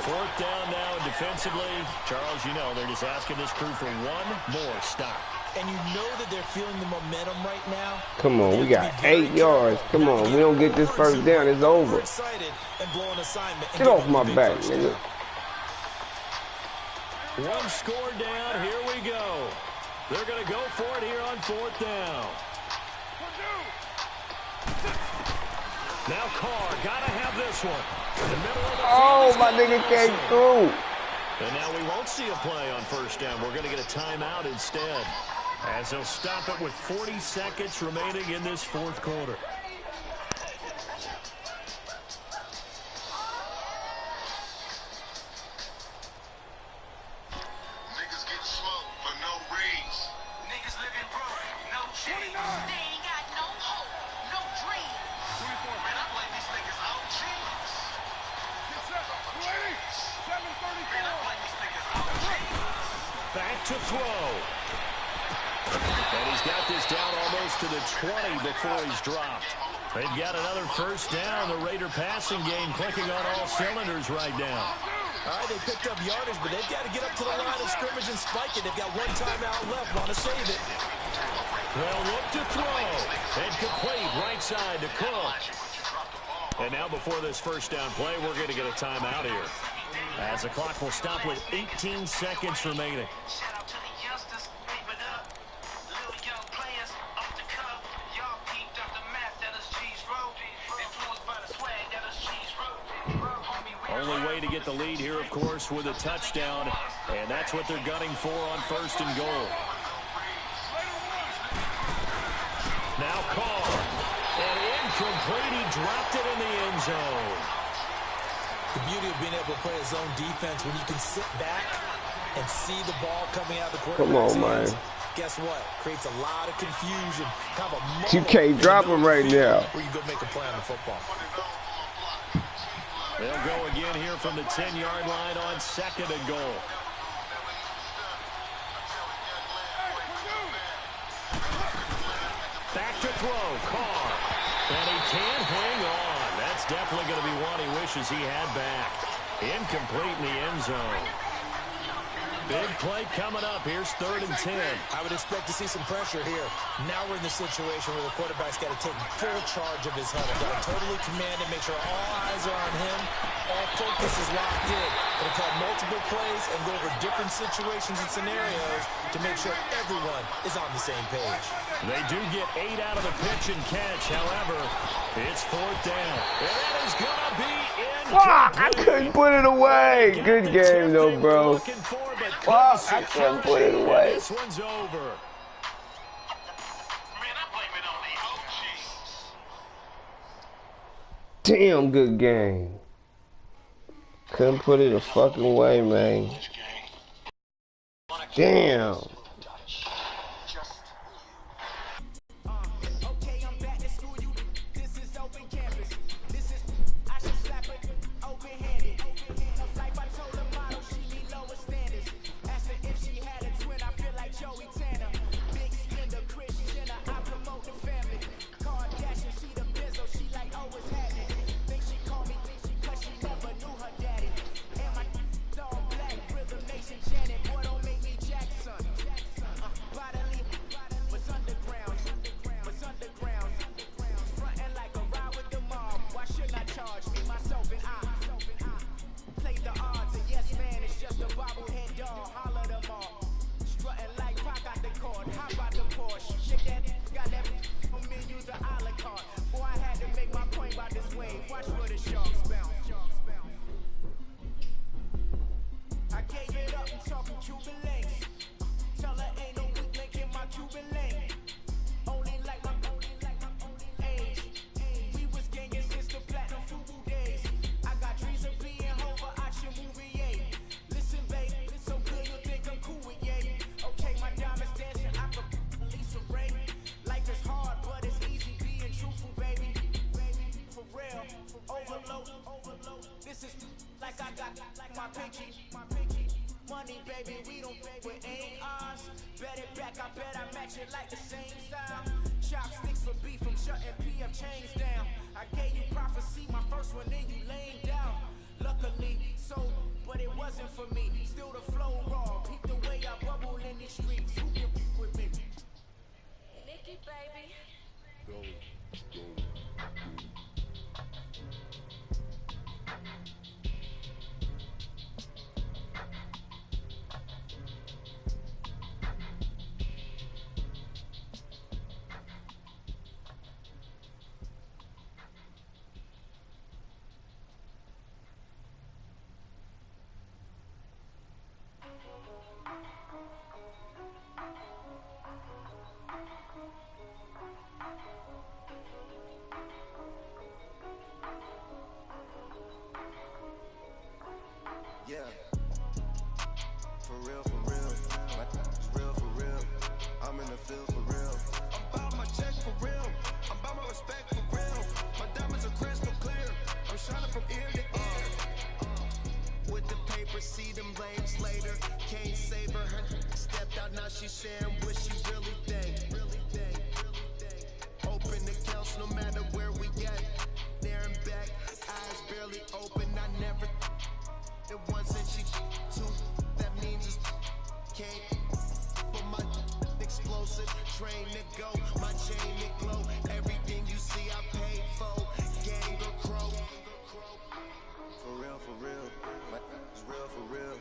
4th down now, and defensively, Charles, you know, they're just asking this crew for one more stop. And you know that they're feeling the momentum right now. Come on, we got 8 yards. Come on, we don't get this first down, it's over. Get off my back, nigga. One score down, here we go. They're going to go for it here on 4th down. Now Carr, got to have this one. The middle of the oh, my nigga came through. And now we won't see a play on 1st down. We're going to get a timeout instead, as they'll stop it with 40 seconds remaining in this 4th quarter. Niggas get smoked for no reason. Niggas living broke, no change. They ain't got no hope, no dream. Man, I blame these niggas OGs. Man, I blame these niggas OGs. Back to throw. And he's got this down almost to the 20 before he's dropped. They've got another 1st down. The Raider passing game clicking on all cylinders right now. All right, they picked up yardage, but they've got to get up to the line of scrimmage and spike it. They've got one timeout left. Want to save it. They'll look to throw. And complete right side to Cook. And now before this 1st down play, we're going to get a timeout here, as the clock will stop with 18 seconds remaining. Shout out to the youngsters, keep it up. Little young players, off the cuff. Y'all peeped out the math that us G's wrote. Influenced by the swag that us G's wrote. Homie, we Only way to get the lead here, of course, with a touchdown. And that's what they're gunning for on 1st and goal. Now Carr. And incomplete. He dropped it in the end zone. The beauty of being able to play a zone defense when you can sit back and see the ball coming out of the quarterback's hands. Guess what? Creates a lot of confusion. Kind of a You can't drop him right now. Where you go make a play on the football. They'll go again here from the 10-yard line on 2nd and goal. Back to throw, Carr. And he can't hang on. That's definitely going to be one he wishes he had back. Incomplete in the end zone. Big play coming up. Here's 3rd and 10. I would expect to see some pressure here. Now we're in the situation where the quarterback's got to take full charge of his huddle. Got to totally command it, make sure all eyes are on him. All focus is locked in. Going to call multiple plays and go over different situations and scenarios to make sure everyone is on the same page. They do get 8 out of the pitch and catch. However, it's 4th down. And that is going to be incomplete. Fuck, I couldn't put it away. Good game, though, bro. Fuck, I couldn't put it away. This one's over. Man, I blame it on the OGs. Damn, good game. Couldn't put it a fucking way, man. Damn. Okay, I'm back to school. This is open campus. This is I should slap it open-handed. Of life, I told her model she need lower standards. Asked her if she had a twin. I feel like Joey Tanner. Big spender, Chris Jenner. I promote the family. Kardashian, she the Bizzo. She like always had it. Think she called me, cause she never knew her daddy. And my dog black, Rhythm Nation Janet. Boy, don't make me Jackson. Bodily, was underground. Frontin' like a ride with the mob. Why shouldn't I charge me, myself, and I? Play the odds, and yes, man, it's just a bobblehead doll. Holler them all. Strutting like Pac out the court. Hop out the Porsche. Shake that, got that on me, use the a la carte. Boy, I had to make my point by this wave. Watch where the sharks bounce. I gave it up and talking Cuban links. Tell her ain't no weak link in my Cuban link. Only like my age. We was gangin' since the platinum Fubu days. I got dreams of being Hova out your movie, yay. Listen, babe, it's so good you think I'm cool with yay. Okay, my diamonds dancing, I could Lisa Ray. Life is This is like I got like my pinky. Money, baby, we don't pay with ain't ours. Bet it back, I bet I match it like the same style. Chopsticks for beef, I'm shutting PF chains down. I gave you prophecy, my first one, then you laying down. Luckily, so, but it wasn't for me. Still the flow raw, peep the way I bubble in these streets. Who can with me? Nikki, baby. Go. Yeah, for real, like real for real. I'm in the field for real. I'm about my check for real. I'm about my respect for real. My diamonds are crystal clear. I'm shining from ear to ear. With the paper, see them lames later. Can't save her. Her stepped out, now she's sharing what she really think. Open accounts no matter where we at. There and back, eyes barely open. I never. It once and she two, that means it's can't. But my explosive, train to go, my chain to glow. Everything you see I paid for, gang or crow. For real, like it's real for real.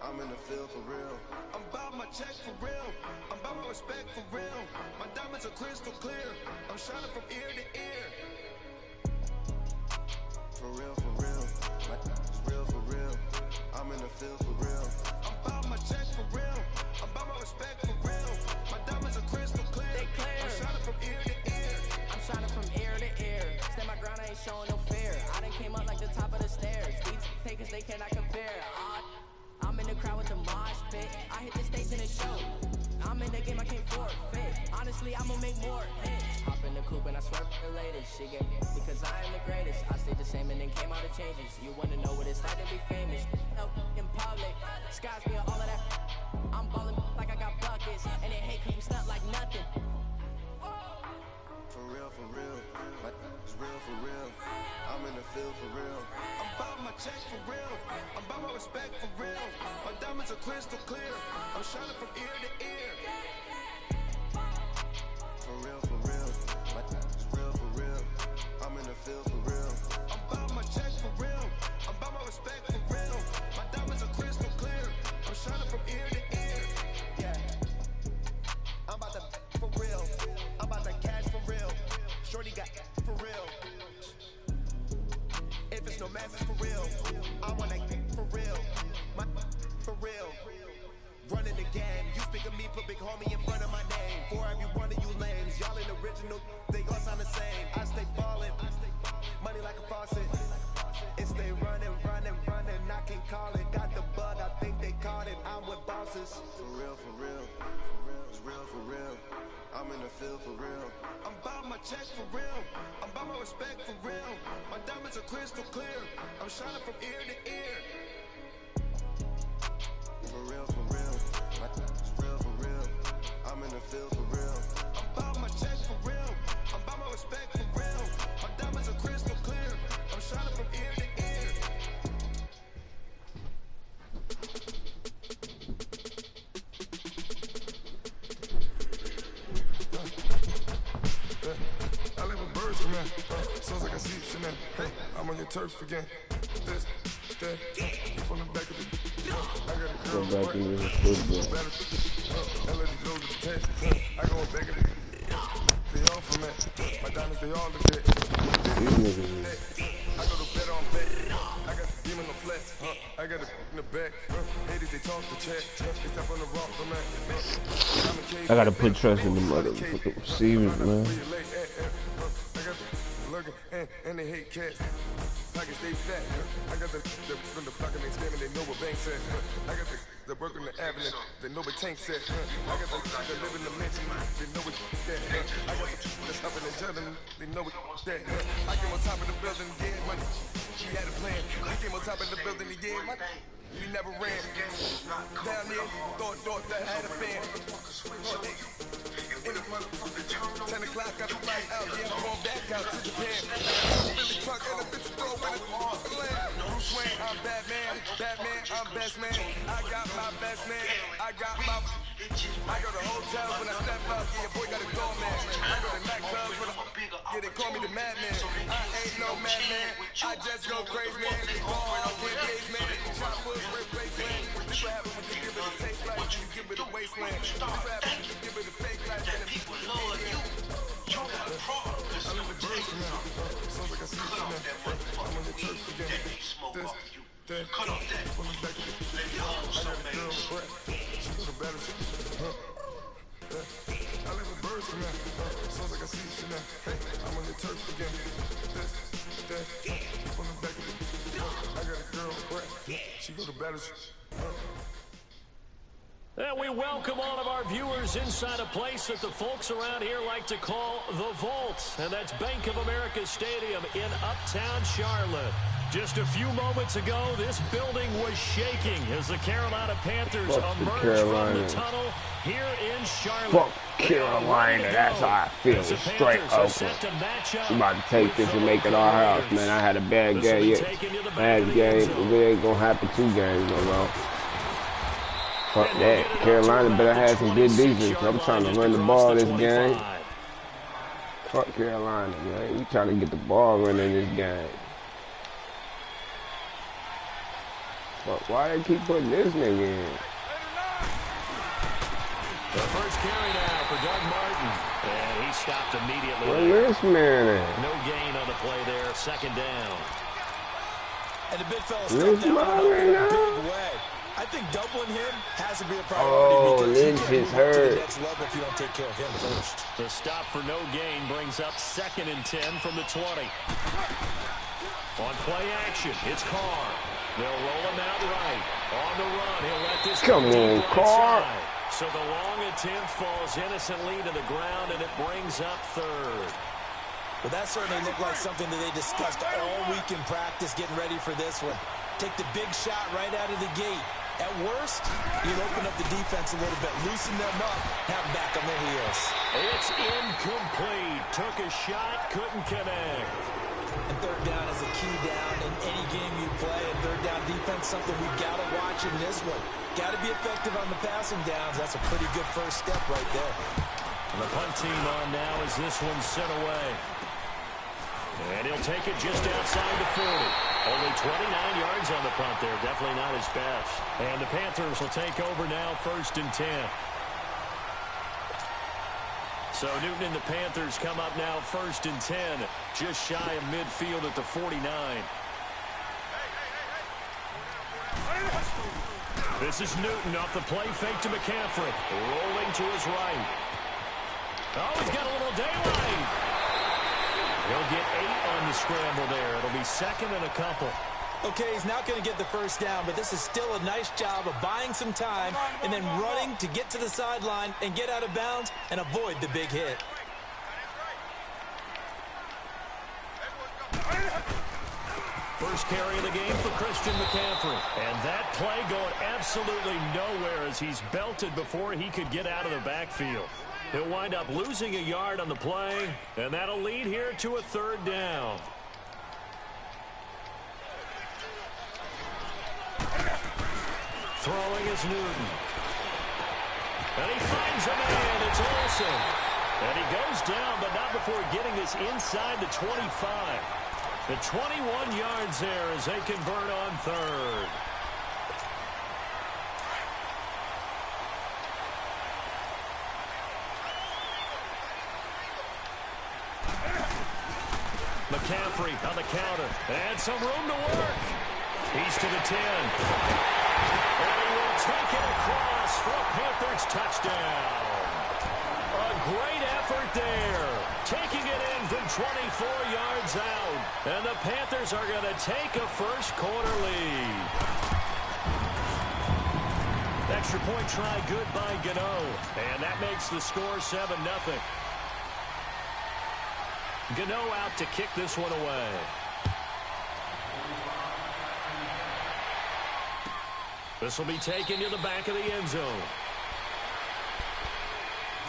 I'm in the field for real. I'm about my check for real. I'm about my respect for real. My diamonds are crystal clear. I'm shining from ear to ear. For real, like it's real for real. I'm in the field for real. I'm about my check for real. I'm about my respect for real. My diamonds are crystal clear. They clear. I'm shining from ear to ear. I'm shining from ear to ear. Stand my ground, I ain't showing no fear. I done came up like the top of the stairs. These takers, they cannot compare. I'm in the crowd with the mosh pit. I hit the stage in the show. I'm in the game, I can't forfeit. Honestly, I'ma make more hits. Hop in the coupe and I swerve the latest. She gave me because I am the greatest. I stayed the same and then came out of changes. You wanna know what it's like to be famous? No, in public, skies me all of that. I'm ballin' like I got buckets, and they hate cause we stunt like nothing. For real, like it's real for real. I'm in the field for real. I'm about my check for real. I'm about my respect for real. My diamonds are crystal clear. I'm shining from ear to ear. For real, like it's real for real. I'm in the field for real. I'm about my check for real. I'm about my respect for real. My diamonds are crystal clear. I'm shining from ear to ear. Yeah, I'm about to for real. I'm about to cash for real. Shorty got for real. If it's no masses for real, I wanna get for real. My for real. Running the game. You speak of me, put big homie in front of my name. For every one of you lames, y'all ain't original. They all sound the same. I stay ballin'. Money like a faucet. It's they running. I can call it. Got the bug, I think they caught it. I'm with bosses. For real. It's real for real. I'm in the field for real. I'm about my check for real. I'm about my respect for real. My diamonds are crystal clear. I'm shining from ear to ear. For real. Like it's real for real. I'm in the field for real. I'm about my check for real. I'm about my respect for real. My diamonds are crystal clear. I'm shining from ear to ear. I live with birds from man. Sounds like I see Chanel. Hey, I'm on your turf again. This, that, from the back of the. I got a girl. Go back into the football. I go back at it. They all from that. My diamonds, they all look dead. I go to bed on bed. I got the demon on flat. I got it in the back. Haters, they talk the chat. They step on the rock, man. I gotta put trust in the motherfucking receivers, man. And they hate cats. Pockets they fat. I got the from the block and they screaming, they know what bank said. I got the work on the avenue, they know what tank said. I got the live in the mansion, they know what that. I got the that's up in the jelly, they know what that. I came on top of the building, getting money. She had a plan. We came on top of the building again. We never ran. Down there, thought that I had a fan. 10 o'clock, got the flight out. Yeah, I'm going back out to Japan. Billy truck and a bitch throw with it. Bruce Wayne, I'm Batman. Batman, I'm best man. I got my best man. I go to hotels when I step out. Yeah, your boy got a doorman. I go to nightclubs when yeah, they call me the madman. I ain't no madman. I just go crazy, man. Ball, get days, man. Chop woods, replace land. This what happens when you give it a taste like you give it a wasteland. This what happens when you give it a fake life and the people love you. I live in birds now. Sounds like I see you now. I'm on the turf again. That, cut off that. From the back of the I got a girl breath. She go to better. I live in birds now. Sounds like I see you now. Hey, I'm on the turf again. From the back of the I got a girl breath. She go to better. And we welcome all of our viewers inside a place that the folks around here like to call the Vault. And that's Bank of America Stadium in Uptown Charlotte. Just a few moments ago, this building was shaking as the Carolina Panthers emerged from the tunnel here in Charlotte. Fuck Carolina, that's how I feel. Straight Oakland. We about to take this and make it our house, man. I had a bad game yet. Bad game. It ain't gonna happen 2 games no more. Fuck that. Carolina better have some good defense. I'm trying to run the ball this game. Fuck Carolina, man. We trying to get the ball running this game. Fuck, why they keep putting this nigga in? The first carry now for Doug Martin. And he stopped immediately. Where's this man at? No gain on the play there. 2nd down. And the big fella stepped out in a big way. I think doubling him has to be a priority because Lynch is hurt. To the next level if you don't take care of him first. The stop for no gain brings up 2nd and 10 from the 20. On play action, it's Carr. They'll roll him out right. On the run, he'll let this come on, Carr. So the long attempt falls innocently to the ground, and it brings up 3rd. Well, that certainly looked like something that they discussed all week in practice, getting ready for this one. Take the big shot right out of the gate. At worst, you'll open up the defense a little bit, loosen them up, have them back on their heels. It's incomplete. Took a shot, couldn't connect. And 3rd down is a key down in any game you play. And 3rd down defense, something we've got to watch in this one. Got to be effective on the passing downs. That's a pretty good first step right there. And the punt team on now as this one's sent away. And he'll take it just outside the 40. Only 29 yards on the punt there. Definitely not his best. And the Panthers will take over now, 1st and 10. So Newton and the Panthers come up now 1st and 10. Just shy of midfield at the 49. This is Newton off the play fake to McCaffrey. Rolling to his right. Oh, he's got a little daylight. He'll get 8 on the scramble there. It'll be 2nd and a couple. Okay, he's not going to get the first down, but this is still a nice job of buying some time and then running to get to the sideline and get out of bounds and avoid the big hit. First carry of the game for Christian McCaffrey. And that play going absolutely nowhere as he's belted before he could get out of the backfield. He'll wind up losing a yard on the play, and that'll lead here to a 3rd down. Throwing is Newton. And he finds a man. It's Olsen. And he goes down, but not before getting this inside the 25. The 21 yards there as they convert on 3rd. McCaffrey on the counter. And some room to work. He's to the 10. And he will take it across for a Panthers touchdown. A great effort there. Taking it in from 24 yards out. And the Panthers are going to take a first-quarter lead. Extra point try good by Gano. And that makes the score 7-0. Gano out to kick this one away. This will be taken to the back of the end zone.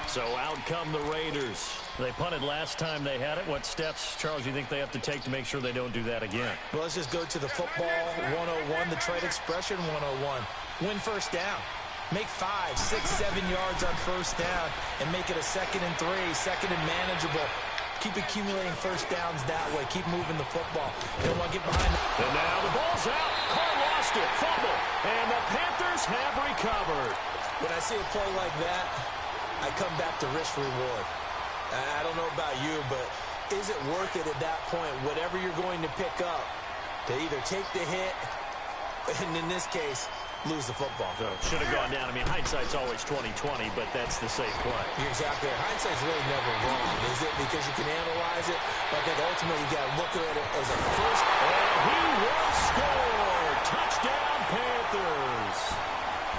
So out come the Raiders. They punted last time they had it. What steps, Charles, you think they have to take to make sure they don't do that again? Well, let's just go to the football 101, the trade expression 101. Win first down. Make 5, 6, 7 yards on first down and make it a 2nd and 3, 2nd and manageable. Keep accumulating first downs that way. Keep moving the football. You don't want to get behind it. And now the ball's out. Carr lost it. Fumble. And the Panthers have recovered. When I see a play like that, I come back to risk reward. I don't know about you, but is it worth it at that point, whatever you're going to pick up, to either take the hit, and in this case, lose the football? So should have gone down. I mean, hindsight's always 20/20, but that's the safe play. You're exactly right. Hindsight's really never wrong, is it? Because you can analyze it, but I think ultimately you got to look at it as a first. And he will score. Touchdown, Panthers.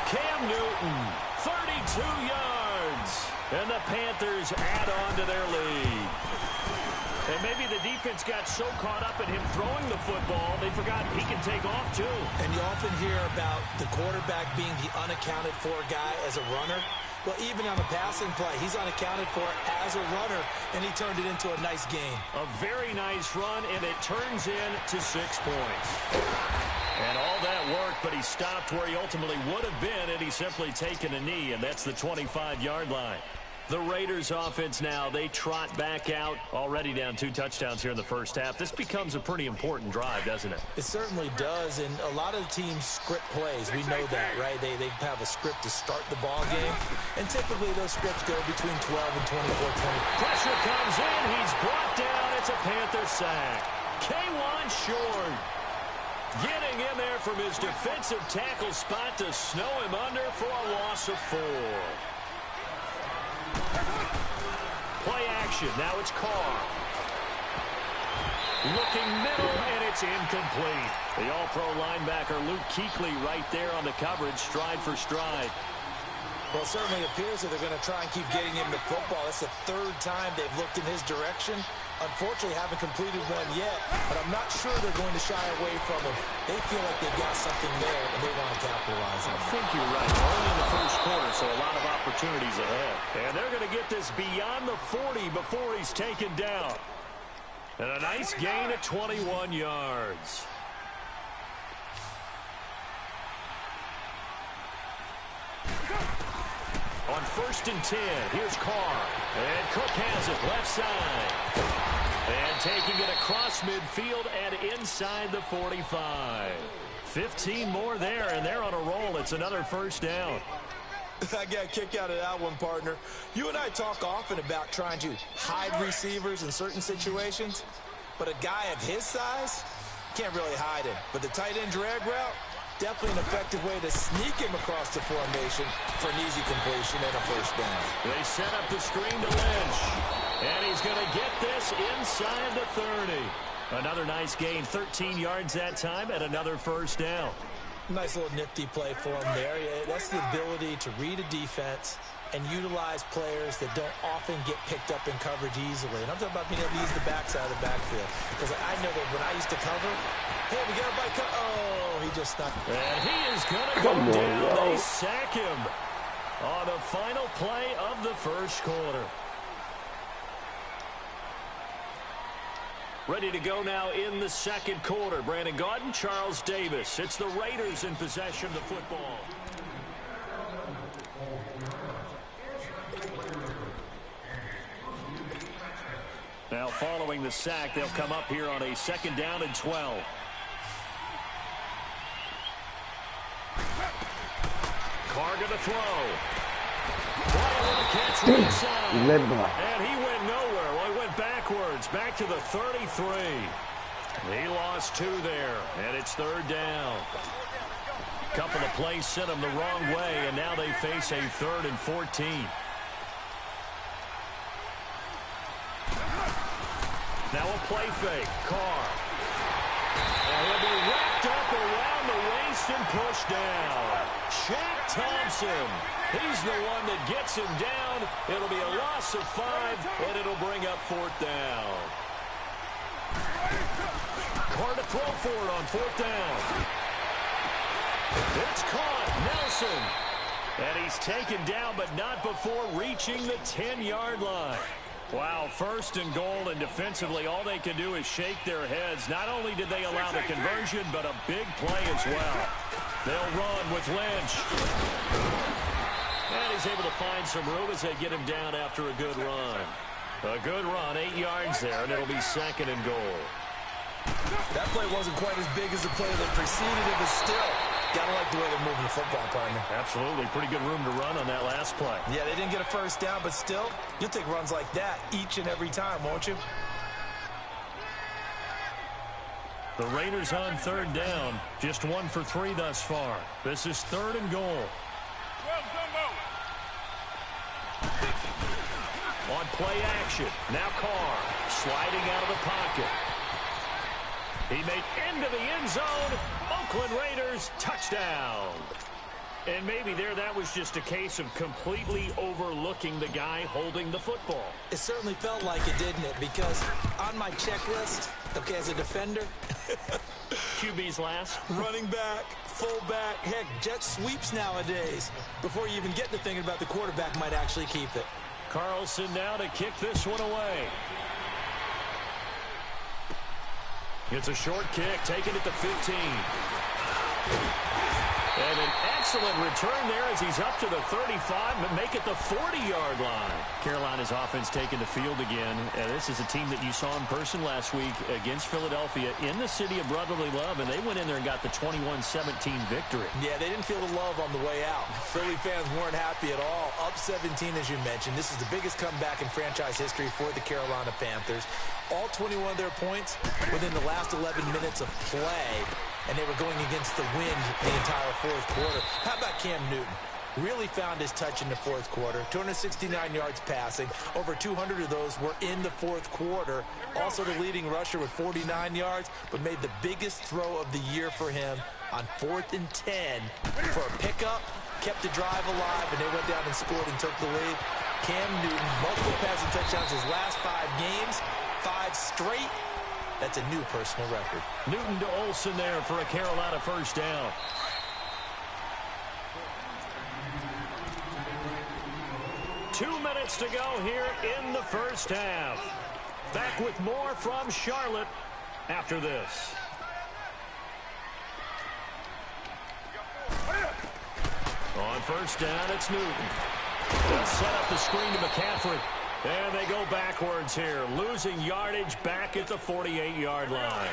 Cam Newton, 32 yards. And the Panthers add on to their lead. And maybe the defense got so caught up in him throwing the football, they forgot he can take off too. And you often hear about the quarterback being the unaccounted for guy as a runner. Well, even on a passing play, he's unaccounted for as a runner, and he turned it into a nice game. A very nice run, and it turns into 6 points. And all that worked, but he stopped where he ultimately would have been had he simply taken a knee, and that's the 25-yard line. The Raiders offense now, they trot back out, already down 2 touchdowns here in the first half. This becomes a pretty important drive, doesn't it? It certainly does, and a lot of teams script plays. We know that, right? They have a script to start the ball game, and typically those scripts go between 12 and 24, 20. Pressure comes in, he's brought down, it's a Panther sack. K1 short. Getting in there from his defensive tackle spot to snow him under for a loss of 4. Play action. Now it's Carr. Looking middle, and it's incomplete. The all-pro linebacker Luke Kuechly right there on the coverage, stride for stride. Well, it certainly appears that they're going to try and keep getting him the football. That's the 3rd time they've looked in his direction. Unfortunately, haven't completed one yet, but I'm not sure they're going to shy away from him. They feel like they've got something there, and they want to capitalize on it. I think you're right. Only in the first quarter, so a lot of opportunities ahead. And they're going to get this beyond the 40 before he's taken down. And a nice gain of 21 yards. On 1st and 10, here's Carr. And Cook has it left side. And taking it across midfield and inside the 45. 15 more there, and they're on a roll. It's another first down. I got a kick out of that one, partner. You and I talk often about trying to hide receivers in certain situations, but a guy of his size can't really hide him. But the tight end drag route, definitely an effective way to sneak him across the formation for an easy completion and a first down. They set up the screen to Lynch, and he's going to get this inside the 30. Another nice gain, 13 yards that time, and another first down. Nice little nifty play for him there. Yeah, that's the ability to read a defense and utilize players that don't often get picked up in coverage easily. And I'm talking about being able to use the backside of the backfield. Because I know that when I used to cover, hey, we got a bike. Oh, he just stuck. And he is going to go down. They sack him on the final play of the first quarter. Ready to go now in the second quarter. Brandon Gaudin, Charles Davis. It's the Raiders in possession of the football. Now following the sack, they'll come up here on a 2nd down and 12. Carr going to throw. Catch right side. And he went nowhere. Well, he went backwards, back to the 33. He lost 2 there, and it's 3rd down. Couple of plays sent him the wrong way, and now they face a 3rd and 14. Now a play fake. Carr. And he'll be wrapped up around the waist and pushed down. Shaq Thompson. He's the one that gets him down. It'll be a loss of 5, and it'll bring up 4th down. Carr to throw for it on 4th down. It's caught. Nelson. And he's taken down, but not before reaching the 10-yard line. Wow, 1st and goal, and defensively, all they can do is shake their heads. Not only did they allow the conversion, but a big play as well. They'll run with Lynch. And he's able to find some room as they get him down after a good run. A good run, 8 yards there, and it'll be 2nd and goal. That play wasn't quite as big as the play that preceded it, but still, gotta like the way they're moving the football, partner. Absolutely. Pretty good room to run on that last play. Yeah, they didn't get a 1st down, but still, you'll take runs like that each and every time, won't you? The Raiders on 3rd down. Just 1 for 3 thus far. This is 3rd and goal. On play action. Now Carr sliding out of the pocket. He made into the end zone. Oakland Raiders touchdown. And maybe that was just a case of completely overlooking the guy holding the football. It certainly felt like it, didn't it? Because on my checklist, okay, as a defender, QB's last. running back, fullback, heck, jet sweeps nowadays. Before you even get to thinking about the quarterback might actually keep it. Carlson now to kick this one away. It's a short kick, taken at the 15. And an excellent return there as he's up to the 35, but make it the 40-yard line. Carolina's offense taking the field again. This is a team that you saw in person last week against Philadelphia in the city of brotherly love, and they went in there and got the 21-17 victory. Yeah, they didn't feel the love on the way out. Philly fans weren't happy at all. Up 17, as you mentioned. This is the biggest comeback in franchise history for the Carolina Panthers. All 21 of their points within the last 11 minutes of play, and they were going against the wind the entire 4th quarter. How about Cam Newton? Really found his touch in the 4th quarter. 269 yards passing. Over 200 of those were in the 4th quarter. Also the leading rusher with 49 yards, but made the biggest throw of the year for him on 4th and 10 for a pickup. Kept the drive alive, and they went down and scored and took the lead. Cam Newton, multiple passing touchdowns his last 5 games. 5 straight. That's a new personal record. Newton to Olsen there for a Carolina 1st down. Two minutes to go here in the 1st half. Back with more from Charlotte after this. On 1st down, it's Newton. They'll set up the screen to McCaffrey. And they go backwards here, losing yardage back at the 48-yard line.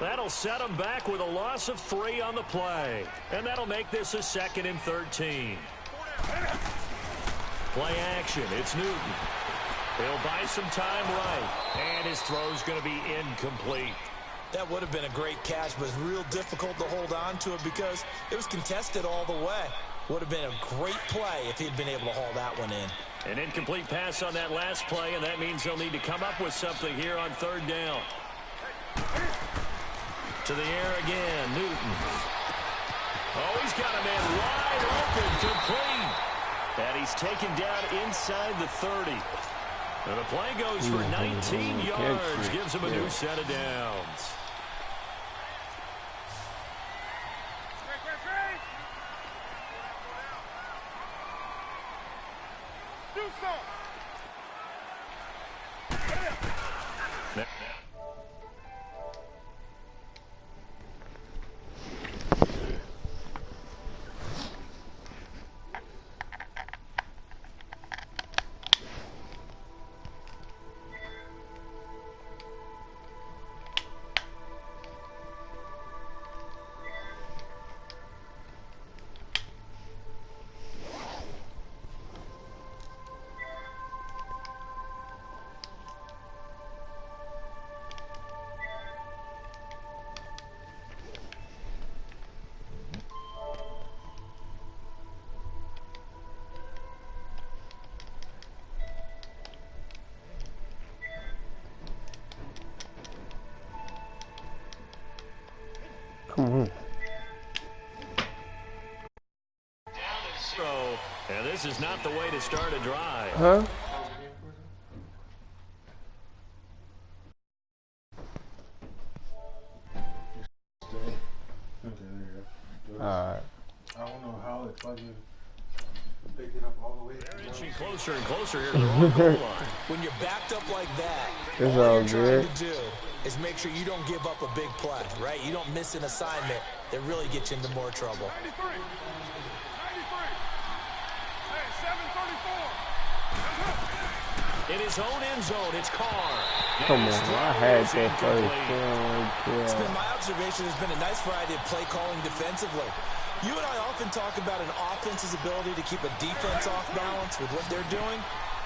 That'll set them back with a loss of 3 on the play. And that'll make this a 2nd and 13. Play action, it's Newton. He'll buy some time right. And his throw's going to be incomplete. That would have been a great catch, but it's real difficult to hold on to it because it was contested all the way. Would have been a great play if he'd been able to haul that one in. An incomplete pass on that last play, and that means they'll need to come up with something here on 3rd down. To the air again, Newton. Oh, he's got a man wide open, complete. And he's taken down inside the 30. And the play goes for 19 yards, gives him a new set of downs. And this is not the way to start a drive. Huh? All right. I don't know how it's fucking picked it up all the way. They're inching closer and closer here to the goal line. When you're backed up like that, It's all all you're trying good. to do is make sure you don't give up a big play, right? You don't miss an assignment that really gets you into more trouble. 93. 93. Hey, 734. In his own end zone, it's Carr. Come on, I had that first It's been one. my observation. There's been a nice variety of play calling defensively. You and I often talk about an offense's ability to keep a defense off balance with what they're doing.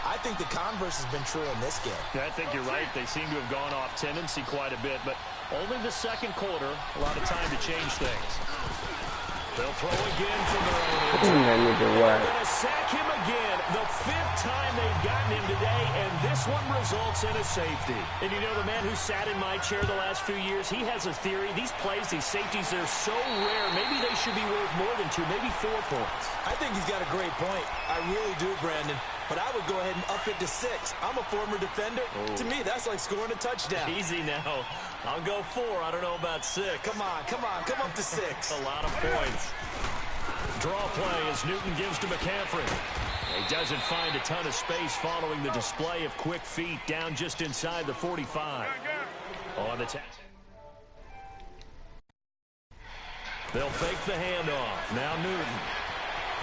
I think the converse has been true in this game. Yeah, I think you're right. They seem to have gone off tendency quite a bit, but only the second quarter, a lot of time to change things. They'll throw again from their own end zone. That nigga They're right. going to sack him again, the 5th time they've gotten him today, and this one results in a safety. And you know, the man who sat in my chair the last few years, he has a theory. These plays, these safeties, they're so rare. Maybe they should be worth more than 2, maybe 4 points. I think he's got a great point. I really do, Brandon. But I would go ahead and up it to 6. I'm a former defender. Oh. To me, that's like scoring a touchdown. Easy now. I'll go 4. I don't know about 6. Come on, come up to 6. A lot of points. Draw play as Newton gives to McCaffrey. He doesn't find a ton of space following the display of quick feet down just inside the 45. On the tack. They'll fake the handoff. Now Newton.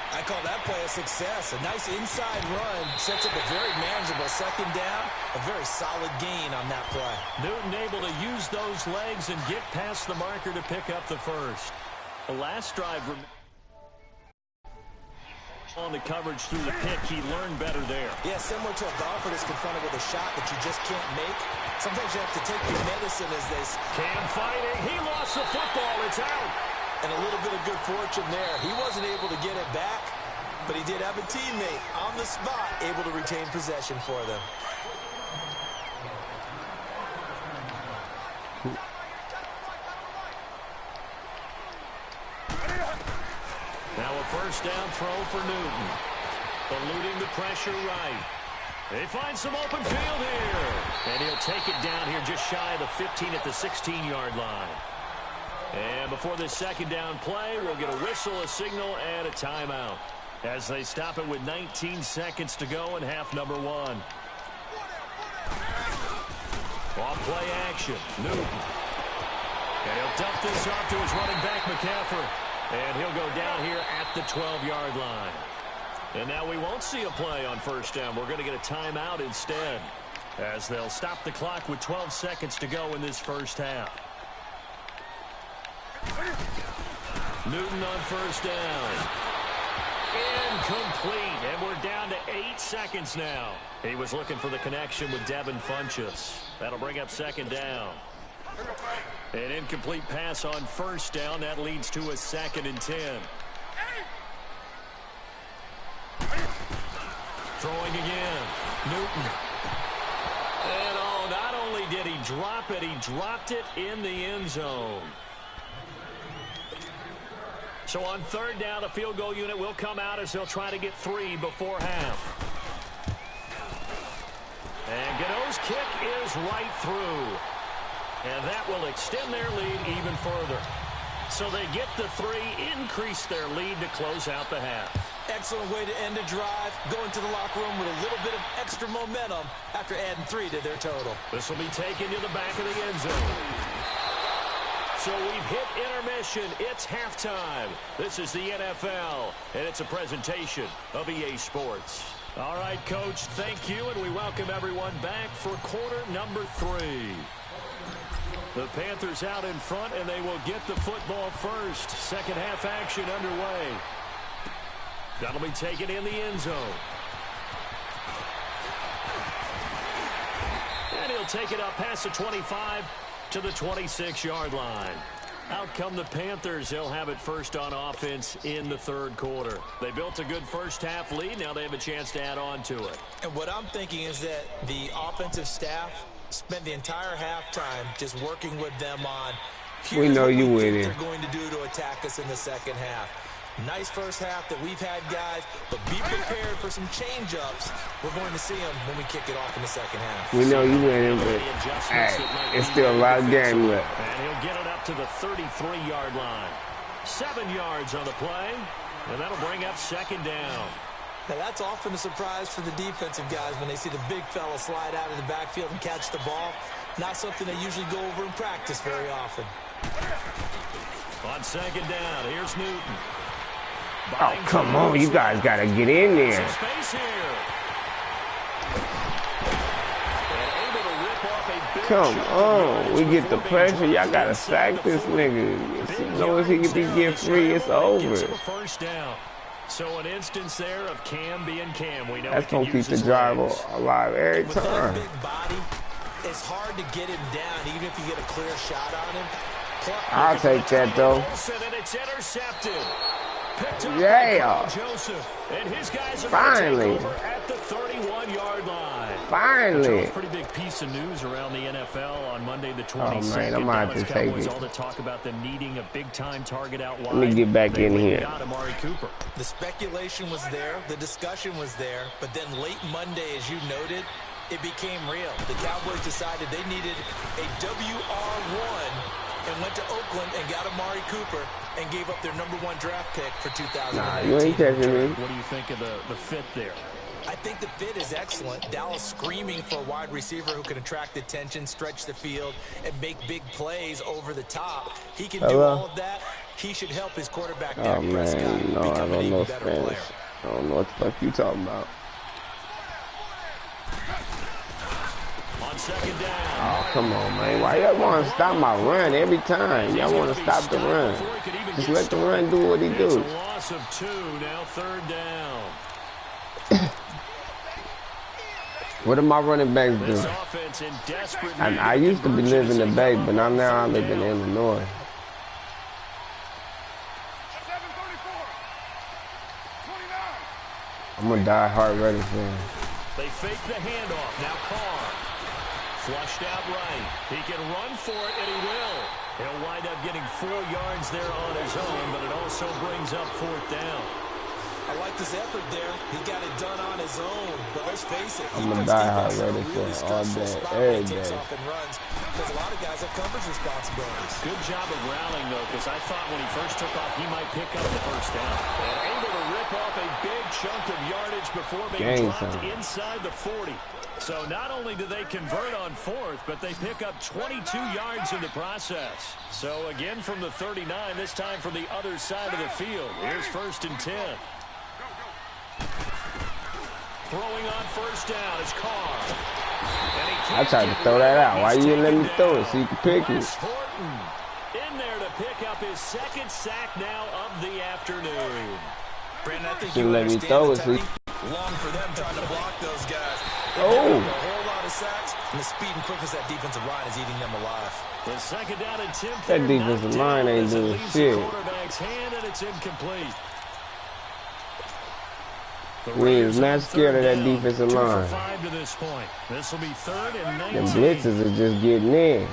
I call that play a success. A nice inside run sets up a very manageable second down. A very solid gain on that play. Newton able to use those legs and get past the marker to pick up the first. The last drive on the coverage through the pick, he learned better there. Yeah, similar to a golfer that's confronted with a shot that you just can't make. Sometimes you have to take your medicine as they... Cam fighting. He lost the football. It's out. And a little bit of good fortune there. He wasn't able to get it back, but he did have a teammate on the spot able to retain possession for them. Now a first down throw for Newton. Eluding the pressure right. They find some open field here. And he'll take it down here just shy of the 15 at the 16-yard line. And before this second down play, we'll get a whistle, a signal, and a timeout as they stop it with 19 seconds to go in half number 1. Off play action. Newton. And he'll dump this off to his running back, McCaffrey. And he'll go down here at the 12-yard line. And now we won't see a play on first down. We're going to get a timeout instead as they'll stop the clock with 12 seconds to go in this first half. Newton on first down. Incomplete. And we're down to 8 seconds now. He was looking for the connection with Devin Funchess. That'll bring up second down. An incomplete pass on first down. That leads to a 2nd and 10. Throwing again. Newton. And oh, not only did he drop it, he dropped it in the end zone. So on third down, the field goal unit will come out as they'll try to get 3 before half. And Gano's kick is right through. And that will extend their lead even further. So they get the 3, increase their lead to close out the half. Excellent way to end a drive. Going to the locker room with a little bit of extra momentum after adding 3 to their total. This will be taken to the back of the end zone. So we've hit intermission. It's halftime. This is the NFL, and it's a presentation of EA Sports. All right, Coach, thank you, and we welcome everyone back for quarter number 3. The Panthers out in front, and they will get the football first. Second half action underway. That'll be taken in the end zone. And he'll take it up past the 25 to the 26-yard line. Out come the Panthers. They'll have it first on offense in the third quarter. They built a good first half lead. Now they have a chance to add on to it. And what I'm thinking is that the offensive staff spent the entire halftime just working with them on we know you what winning. they're going to do to attack us in the second half. Nice first half that we've had, guys, but be prepared for some change-ups. We're going to see them when we kick it off in the second half. We know you winning, but hey, it's still a lot of game left. And he'll get it up to the 33-yard line. 7 yards on the play, and that'll bring up 2nd down. Now, that's often a surprise for the defensive guys when they see the big fella slide out of the backfield and catch the ball. Not something they usually go over in practice very often. On 2nd down, here's Newton. Oh, come on. You guys got to get in there. Some space here. Come on. We get the pressure. Y'all got to sack this nigga. As long as he can be get free, it's over. First down. So an instance there of Cam being Cam. We know that's going to keep the drive alive every time. With that big body, it's hard to get him down, even if you get a clear shot on him. I'll take that, though. And it's intercepted. Yeah. And his guys are finally at the 31-yard line. Finally. A pretty big piece of news around the NFL on Monday the 22nd. Oh man, I'm gonna have to take it. All the talk about them needing a big-time target out wide. Let me get back in here. Amari Cooper. The speculation was there, the discussion was there, but then late Monday, as you noted, it became real. The Cowboys decided they needed a WR1 and went to Oakland and got Amari Cooper and gave up their #1 draft pick for 2018. Nah, you ain't catching me. What do you think of the fit there? I think the fit is excellent. Dallas screaming for a wide receiver who can attract attention, stretch the field, and make big plays over the top. He can do all of that. He should help his quarterback, Dak Prescott, no, I become an don't even know better Spanish. player. I don't know what the fuck you talking about. On 2nd down. Oh, come on, man. Why y'all want to stop my run every time? Y'all want to stop the run. Just let the run do what he do. It's a loss of 2, now 3rd down. What do my running backs do? I used to be living in the Bay, but now I live in Illinois. I'm a die-hard Raiders fan. They fake the handoff. Now Carr. Flushed out right. He can run for it, and he will. He'll wind up getting 4 yards there on his own, but it also brings up 4th down. I like this effort there. He got it done on his own. But let's face it, I'm a die-hard Raiders fan all day, every day. Because a lot of guys have coverage responsibilities. Good job of rallying, though, because I thought when he first took off, he might pick up the 1st down. And able to rip off a big chunk of yardage before being dropped inside the 40. So not only do they convert on 4th, but they pick up 22 yards in the process. So again from the 39, this time from the other side of the field. Here's 1st and 10. Throwing on 1st down is Carr. I tried to throw that out. Why you didn't let me throw it so you could pick it? In there to pick up his 2nd sack now of the afternoon. Brandon, I think you let me throw it so you... Long for them trying to block those guys. Oh. A whole lot of sacks, and the speed and quickness that defensive line is eating them alive. The 2nd down and 10. That defensive line ain't doing shit. Quarterback's hand, and it's incomplete. We is not scared of that defensive line. 5 to this point. This will be 3rd and 19. Them blitzes are just getting in.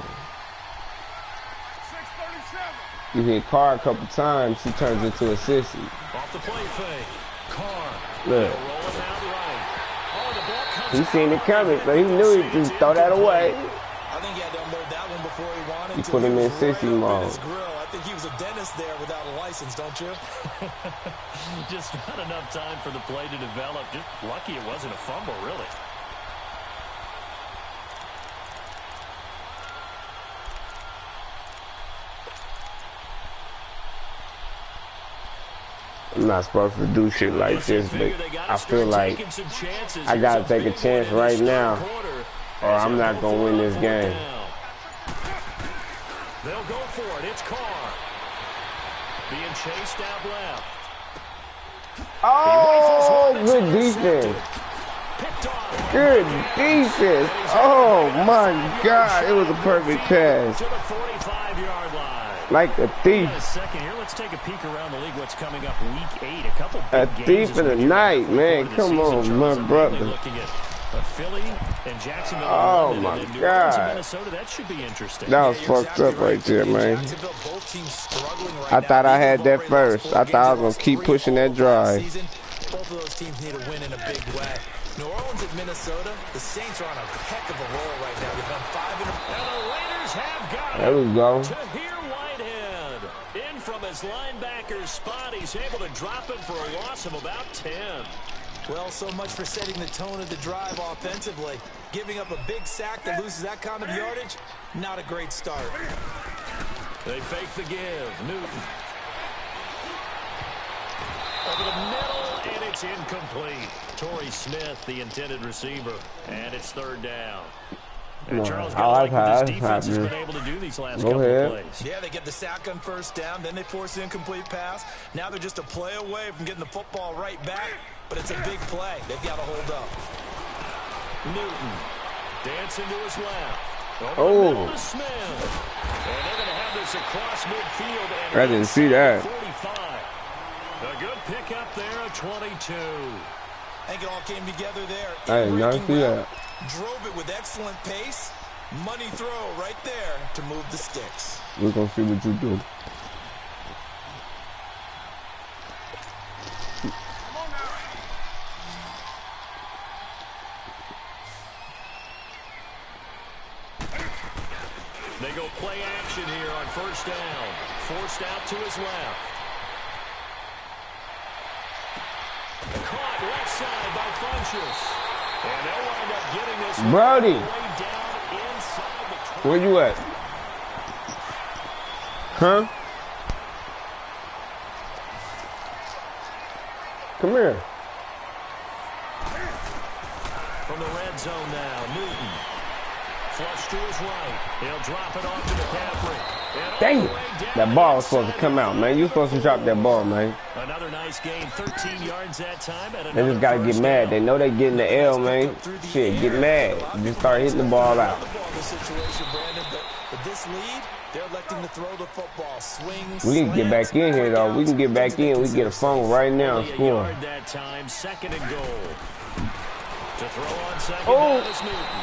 You hit Carr a couple times, he turns into a sissy. Off the play fake. Carr. Look. Rolling out right. Oh, the ball comes He seen it coming, so he knew he'd just throw that away. I think he had to unload that one before he wanted to. He put him in sissy mode. I think he was a dentist there without a license, don't you? Just not enough time for the play to develop. Just lucky it wasn't a fumble, really. I'm not supposed to do shit like this, but I feel like I gotta take a chance right now, or I'm not gonna win this game. They'll go for it. It's Carr. Being chased out left. Oh, good defense. Good defense. Oh my God, it was a perfect pass. To the 45-yard line. Like a thief. A second here. Let's take a peek around the league. What's coming up week 8? A couple A big thief in the night, man. Come on, my brother. Looking at Philly and Jacksonville. Oh my God. Minnesota. That should be interesting. That was fucked up right there, man. I thought I had that first. I thought I was gonna keep pushing that drive. Both of those teams need a win in a big way. New Orleans at Minnesota, the Saints are on a heck of a roll right now. They've won 5 in a row. And the Raiders have got it. There we go. To hear Whitehead. In from his his linebacker's spot. He's able to drop him for a loss of about 10. Well, so much for setting the tone of the drive offensively. Giving up a big sack that loses that kind of yardage, not a great start. They fake the give. Newton. Over the middle, and it's incomplete. Torrey Smith, the intended receiver, and it's third down. And Charles, got like what this defense has been able to do these last couple of plays. Yeah, they get the sack on first down, then they force the incomplete pass. Now they're just a play away from getting the football right back, but it's a big play. They've got to hold up. Newton dancing to his left. Oh. To Smith. And they're going to have this across midfield. And I didn't see that. 45. A good pickup there at 22. I think it all came together there. I did not see that. Drove it with excellent pace. Money throw right there to move the sticks. We're going to see what you do. They go play action here on first down. Forced out to his left. Caught left side by Funchess. And they'll wind up getting this Brody. way down inside the 20. Where you at? Huh? Come here. From the red zone now, Newton. Flush to his right. He'll drop it off to McCaffrey. Dang it. That ball was supposed to come out, man. You supposed to drop that ball, man. Another nice game, 13 yards that time. They just got to get mad. They know they getting the L, man. Shit, get mad. Just start hitting the ball out. With this lead, they're electing to throw the football. Swing, We can get back in here, though. We can get back in. We can get a phone right now and score. That time, second and goal. To throw on second down is Newton.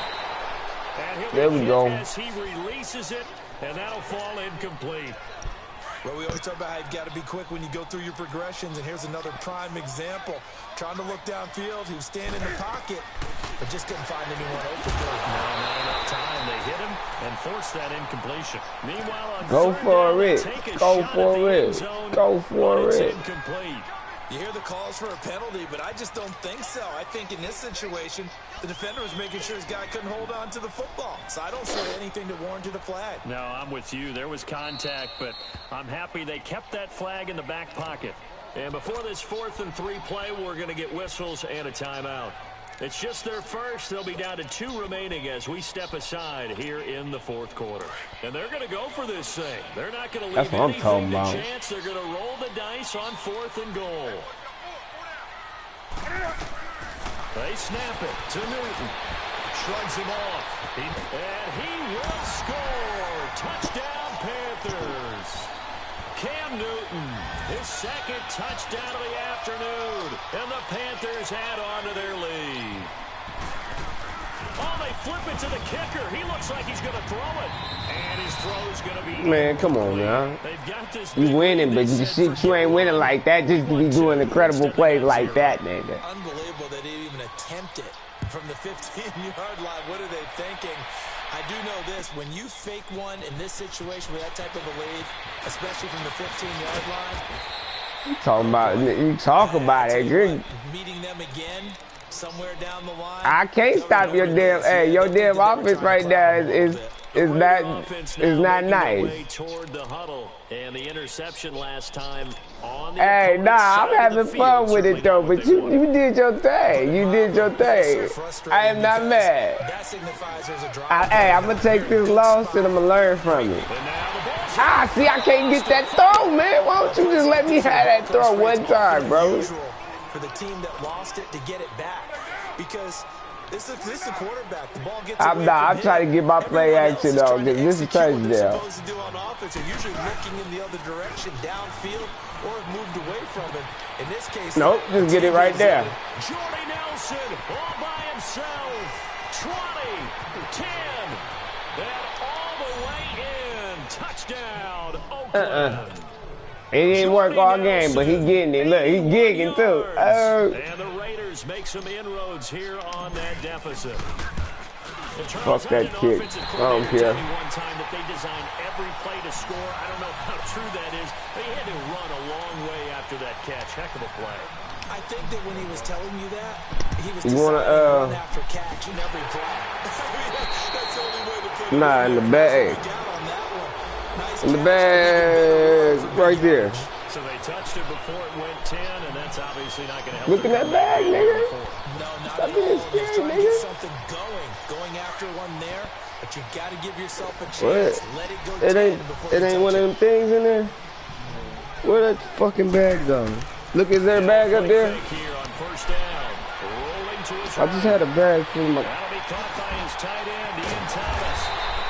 There we go. As he releases it, and that'll fall incomplete. Well, we always talk about how you've got to be quick when you go through your progressions, and here's another prime example. Trying to look downfield, he was standing in the pocket, but just couldn't find anyone open for him. No, not enough time. They hit him and forced that incompletion. Meanwhile, on Go for it. Go for it. Go for it. Incomplete. You hear the calls for a penalty, but I just don't think so. I think in this situation, the defender was making sure his guy couldn't hold on to the football. So I don't see anything to warrant a flag. No, I'm with you. There was contact, but I'm happy they kept that flag in the back pocket. And before this 4th and 3 play, we're going to get whistles and a timeout. It's just their first. They'll be down to 2 remaining as we step aside here in the 4th quarter. And they're going to go for this thing. They're not going to leave anything to chance. They're going to roll the dice on 4th and goal. They snap it to Newton. Shrugs him off. And he will score. Touchdown, Panthers. Cam Newton, his second touchdown of the afternoon. And the Panthers add on to their lead. Oh, they flip it to the kicker. He looks like he's going to throw it. And his throw's going to be... Man, come on, man. They've got this... You winning, but you ain't winning like that. Just to be doing incredible plays like that, man. Unbelievable that they even attempt it from the 15-yard line. What are they thinking? I do know this. When you fake one in this situation with that type of a lead, especially from the 15-yard line... You talk about it. You're meeting them again somewhere down the line. I can't stop your damn... Hey, your damn offense right now is not nice. Toward the huddle, and the interception last time on the hey, nah, I'm having fun with it though, but you did your thing. You did your thing. I am not mad. Hey, I'm gonna take this loss and I'm gonna learn from it. See, I can't get that throw, man. Why don't you just let me have that throw one time, bro? For the team that lost it to get it back, because this is the quarterback. The ball gets I'm trying to get my play action though, because this is touchdown. Supposed to do on offense are usually looking in the other direction, downfield, or have moved away from it. In this case, nope, just get it right there. Jordy Nelson all by himself. 20, 10, and all the way in. Touchdown, Oakland. He didn't work all game, but he getting it. Look, he gigging too. And the Raiders make some inroads here on that deficit. Fuck that kick. I don't care. One time that they designed every play to score. I don't know how true that is. They had to run a long way after that catch. Heck of a play. I think that when he was telling you that, he was You wanna run after catch in every play. That's the only way to put it. Nah, in the bag. In the bag, right there. So they touched it before it went 10, and that's obviously not going to help. Look at that bag, nigga. No, not at all. He's trying to get something going after one there, but you got to give yourself a chance. Let it go. It ain't one of them things in there. Where that fucking bag go? Look, is there a bag up there? I just had a bag full of my. That'll be caught by his tight end, Ian Thomas.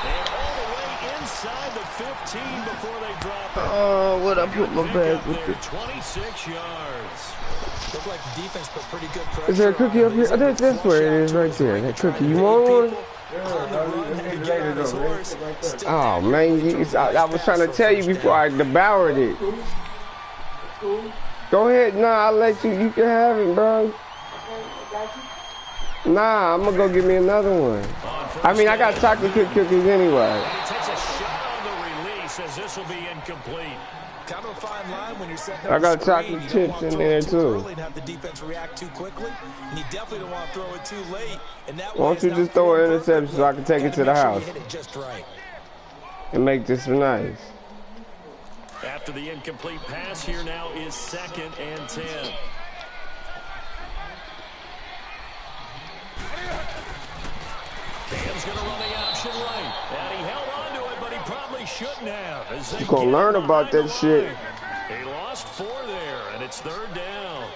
And all the way inside the 15 before they drop it. Oh, what I put my bag with the 26 yards. Looked like the defense put pretty good pressure. Is there a cookie up here? Oh, that's where it is, right there. That cookie. You want one? Oh man, I was trying to tell you before I devoured it. Go ahead, nah, I'll let you. You can have it, bro. Nah, I'm gonna go get me another one. I mean, I got chocolate chip cookies anyway. He takes a shot on the release as this will be incomplete. Kind of a fine line when you're setting I got chocolate chips in there too. Have the defense react too quickly, and you definitely don't want to throw it too late. And that why don't you just throw an interception so I can take it to the house and make this nice? After the incomplete pass, here now is 2nd and 10. Cam's going to run the option right. And he held on to it, but he probably shouldn't have. You're going to learn about that shit. He lost 4 there, and it's 3rd down.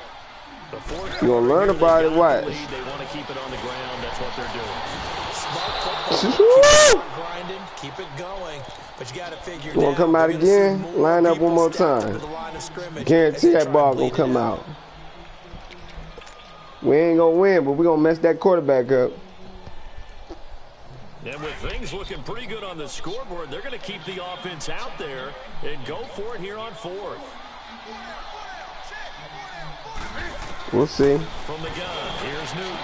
The 4th you're going to learn about it, what? They want to keep it on the ground. That's what they're doing. Grinding, keep it going. But you got to figure you want to come out again? Line up one more time. Guarantee that ball going to come out. We ain't going to win, but we're going to mess that quarterback up. And with things looking pretty good on the scoreboard, they're going to keep the offense out there and go for it here on 4th. We'll see. From the gun, here's Newton.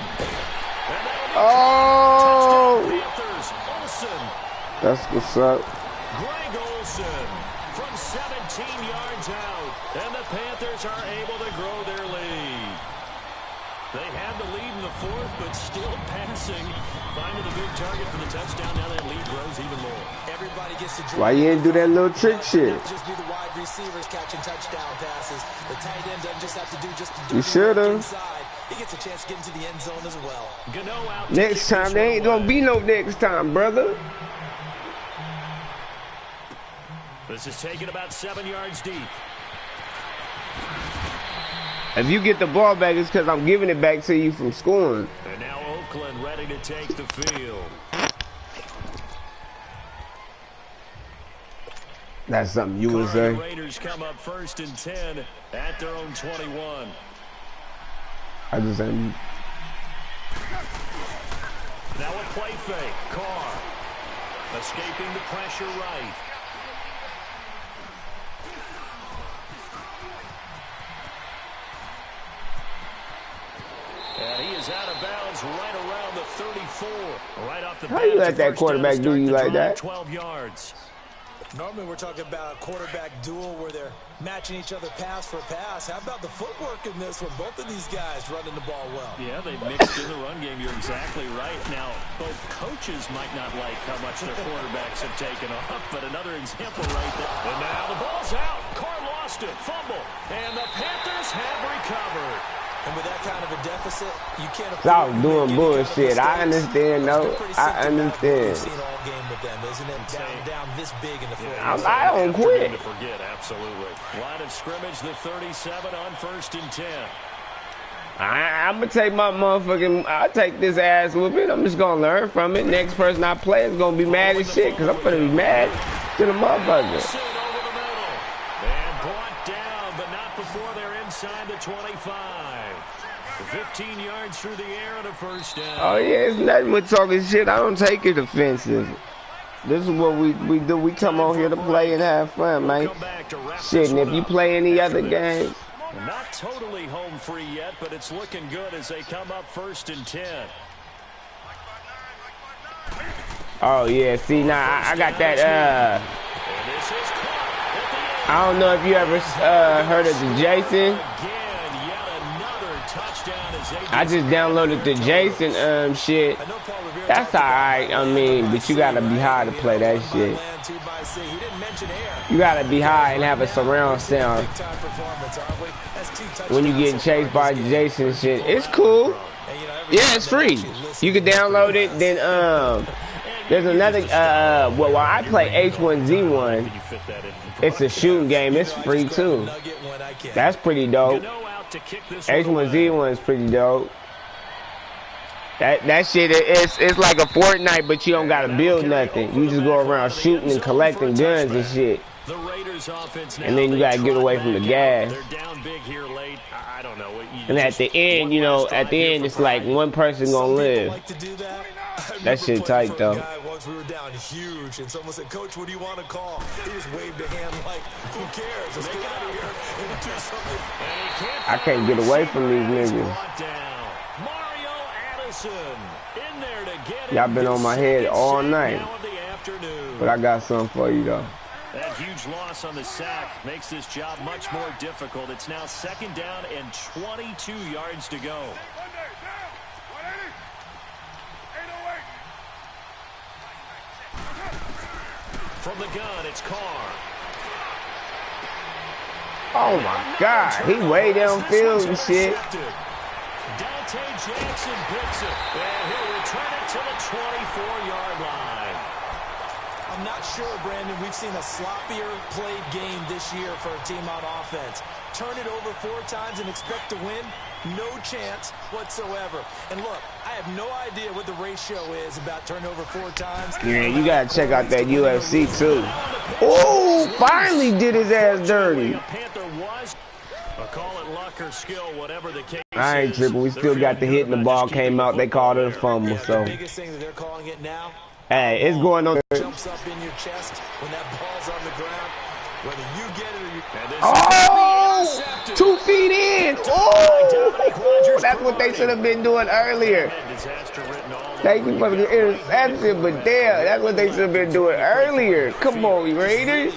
Oh! Olsen. That's what's up. Greg Olsen from 17 yards out. And the Panthers are able to grow their lead. They had the lead in the 4th, but still passing. Finding the big target for the touchdown. Now that lead grows even more. Everybody gets to why you didn't do that little trick shit? Just be the wide receivers catching touchdown passes. The tight end doesn't just have to do just to do. You should have. He gets a chance to get into the end zone as well. Next time, there ain't gonna be no next time, brother. This is taken about 7 yards deep. If you get the ball back, it's because I'm giving it back to you from scoring. And now Oakland ready to take the field. That's something you would say. The Raiders come up 1st and 10 at their own 21. I just said. Now a play fake. Carr escaping the pressure right. And he is out of bounds right around the 34. Right off the bat. How you let that quarterback do you like that? 12 yards. Normally we're talking about a quarterback duel where they're matching each other pass for pass. How about the footwork in this one? Both of these guys running the ball well. Yeah, they mixed in the run game. You're exactly right. Now, both coaches might not like how much their quarterbacks have taken off, but another example right there. And now the ball's out. Carr lost it. Fumble. And the Panthers have recovered. And with that kind of a deficit, you can't afford y'all doing bullshit. I understand, though. I understand. Seen all game with them, isn't it? Down this big in the fourth. I don't quit. To forget, absolutely. Line of scrimmage, the 37 on 1st and 10. I'm gonna take my motherfucking. I'll take this ass whooping. I'm just gonna learn from it. Next person I play is gonna be mad as shit because I'm gonna be mad to the motherfucker. And brought down, but not before they're inside the 25. 15 yards through the air and a 1st down. Oh yeah, it's nothing with talking shit. I don't take it offensive. This is what we do. We come on here to play and have fun, man. Shit, and if you play any other games. Not totally home free yet, but it's looking good as they come up 1st and 10. Oh yeah, see now I got that I don't know if you ever heard of the Jason. I just downloaded the Jason shit. That's alright, I mean, but you gotta be high to play that shit. You gotta be high and have a surround sound when you getting chased by Jason shit. It's cool. Yeah, it's free. You can download it, then there's another well I play H1Z1. It's a shooting game, it's free too. That's pretty dope. H1Z1 is pretty dope. That shit it's like a Fortnite, but you don't gotta build nothing. You just go around shooting and collecting guns and shit. And then you gotta get away from the gas. And at the end, you know, at the end it's like one person gonna live. That shit tight though. Once we were down huge, and someone said, "Coach, what do you want to call?" He just waved a hand like, "Who cares? Let's get out of here and do something." I can't get away from these niggas. Y'all been on my head all night. But I got something for you though. That huge loss on the sack makes this job much more difficult. It's now 2nd down and 22 yards to go. From the gun, it's Carr. Oh my God, he way downfield and shit. Dante Jackson picks it, and he'll return it to the 24-yard line. I'm not sure, Brandon, we've seen a sloppier played game this year for a team on offense. Turn it over 4 times and expect to win? No chance whatsoever. And look, I have no idea what the ratio is about turnover 4 times. Yeah, you gotta check out that UFC too. Oh, finally did his ass dirty. I ain't tripping. We still got the hit and the ball came out. They called it a fumble. So, hey, it's going on. Jumps up in your chest when that ball's on the ground. Whether you get it or you... Oh, 2 feet in. Oh, that's what they should have been doing earlier. Thank you for the interception, but damn, that's what they should have been doing earlier. Come on, Raiders.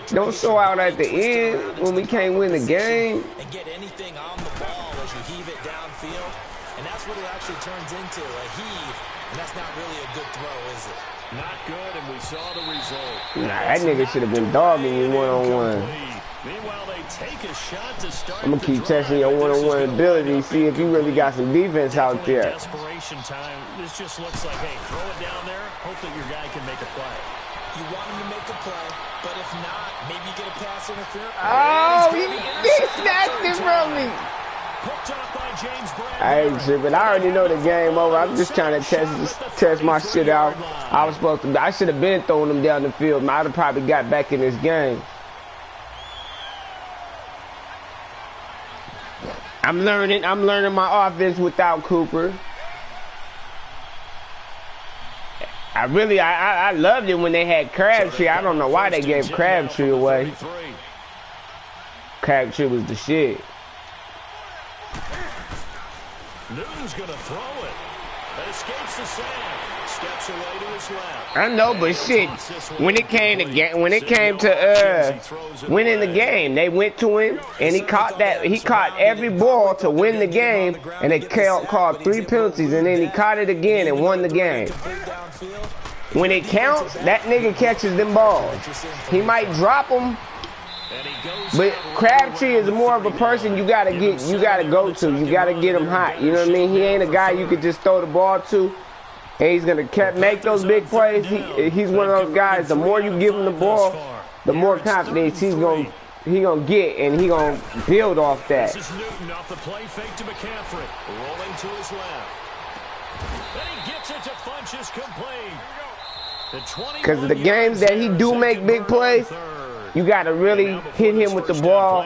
Don't show out at the end when we can't win the game. And get anything on the ball as you heave it downfield. And that's what it actually turns into, a heave. And that's not really a good throw, is it? Not good, and we saw the result. Nah, that nigga should have been dogging you one-on-one. Meanwhile, they take a shot to start. I'm gonna keep testing your one-on-one ability, see if you really got some defense out there. Desperation time. This just looks like, hey, throw it down there. Hope that your guy can make a play. You want him to make a play, but if not, maybe you get a pass interference. Oh, he snatched it from me. I ain't tripping. I already know the game over. I'm just trying to test my shit out. I should have been throwing them down the field. I'd have probably got back in this game. I'm learning my offense without Cooper. I loved it when they had Crabtree. I don't know why they gave Crabtree away. Crabtree was the shit. Newton's gonna throw it. That escapes the sack. Steps away to his left. I know, but shit, when it came to winning the game, they went to him and he caught every ball to win the game, and they called 3 penalties, and then he caught it again and won the game. When it counts, that nigga catches them balls. He might drop them, but Crabtree is more of a person you gotta go to. You gotta get him hot. You know what I mean? He ain't a guy you could just throw the ball to, and he's gonna make those big plays. He's one of those guys. The more you give him the ball, the more confidence he gonna get, and he gonna build off that. This is Newton off the play fake to McCaffrey, rolling to his left. Then he gets it to Funchess complete. Because the games that he do make big plays, you got to really hit him with the ball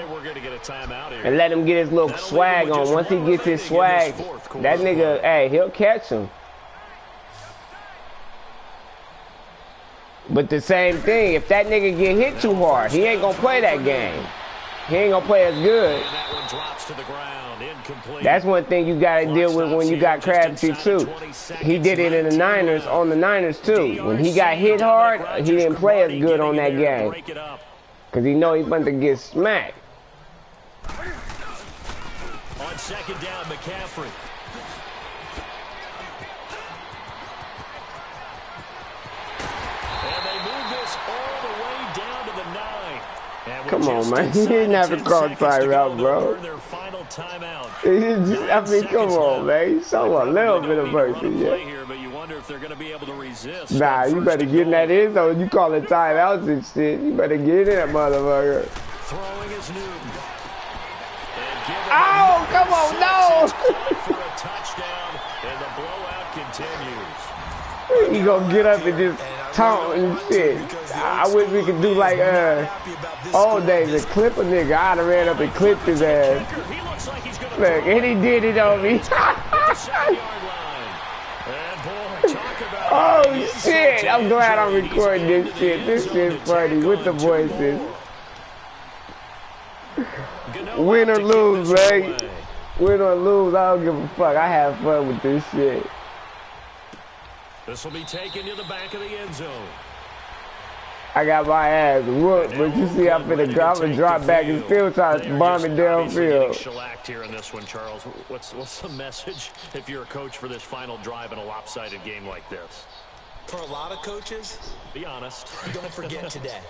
and let him get his little swag on. Once he gets his swag, that nigga, hey, he'll catch him. But the same thing, if that nigga get hit too hard, he ain't going to play that game. He ain't gonna play as good. And that one drops to the ground, incomplete. That's one thing you gotta deal with when you got Crabtree too. He did it in the Niners, on the Niners too. When he got hit hard, he didn't play as good on that game. Cause he know he's about to get smacked. On second down, McCaffrey. And they move this all the way down to the 9. Come on, man. He didn't have to call timeout, bro. I mean, come on, man. He's so a little bit of mercy, yeah. Nah, you better get in that end zone. You call it timeouts and shit. You better get in that motherfucker. Throwing is Newton. Oh, come on, no! For a touchdown, and the blowout continues. He gonna get up and just taunt and shit. I wish we could do like old days and clip a nigga. I'd have ran up and clipped his ass. Look, and he did it on me. Oh shit! I'm glad I'm recording this shit. This shit's funny with the voices. Win or lose, man. Win or lose, I don't give a fuck. I have fun with this shit. This will be taken to the back of the end zone. I got my ass whooped, but you see I'm finna drop back and still try to bomb it downfield. Shellacked here in this one, Charles. What's the message if you're a coach for this final drive in a lopsided game like this? For a lot of coaches, be honest. Don't forget today.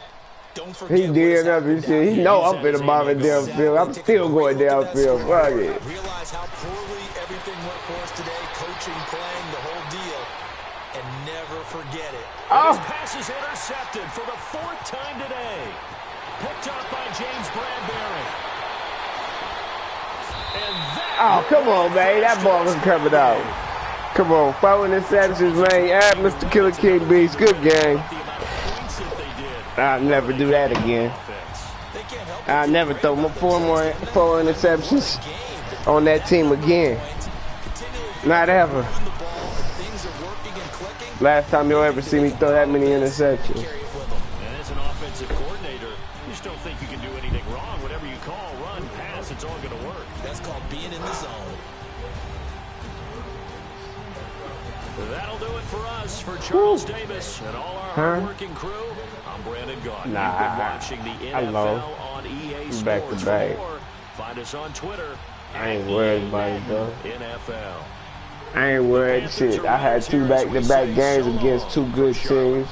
Don't forget. He did nothing shit. He know I'm finna bomb it downfield. I'm still going downfield. Fuck it. Realize how poorly everything went for us today. Coaching, playing, the whole deal. And never forget it. Oh. This pass is intercepted for the 4th time today. Picked up by James Bradbury. And oh, come on, man. That ball was coming out. Come on. 4 interceptions, man. At Mr. Killer King Beast. Good game. I'll never do that again. I'll never throw 4 interceptions on that team again. Not ever. Last time you'll ever see me throw that many interceptions. And as an offensive coordinator, you just don't think you can do anything wrong. Whatever you call, run, pass, it's all going to work. That's called being in the zone. That'll do it for us, for Charles Davis and all our hard-working crew. I'm Brandon Gaudin. Nah, You've been watching the NFL on EA Sports. Back to back. Find us on Twitter. I ain't worried about it, though. NFL. I ain't worried shit. I had 2 back-to-back games against 2 good teams.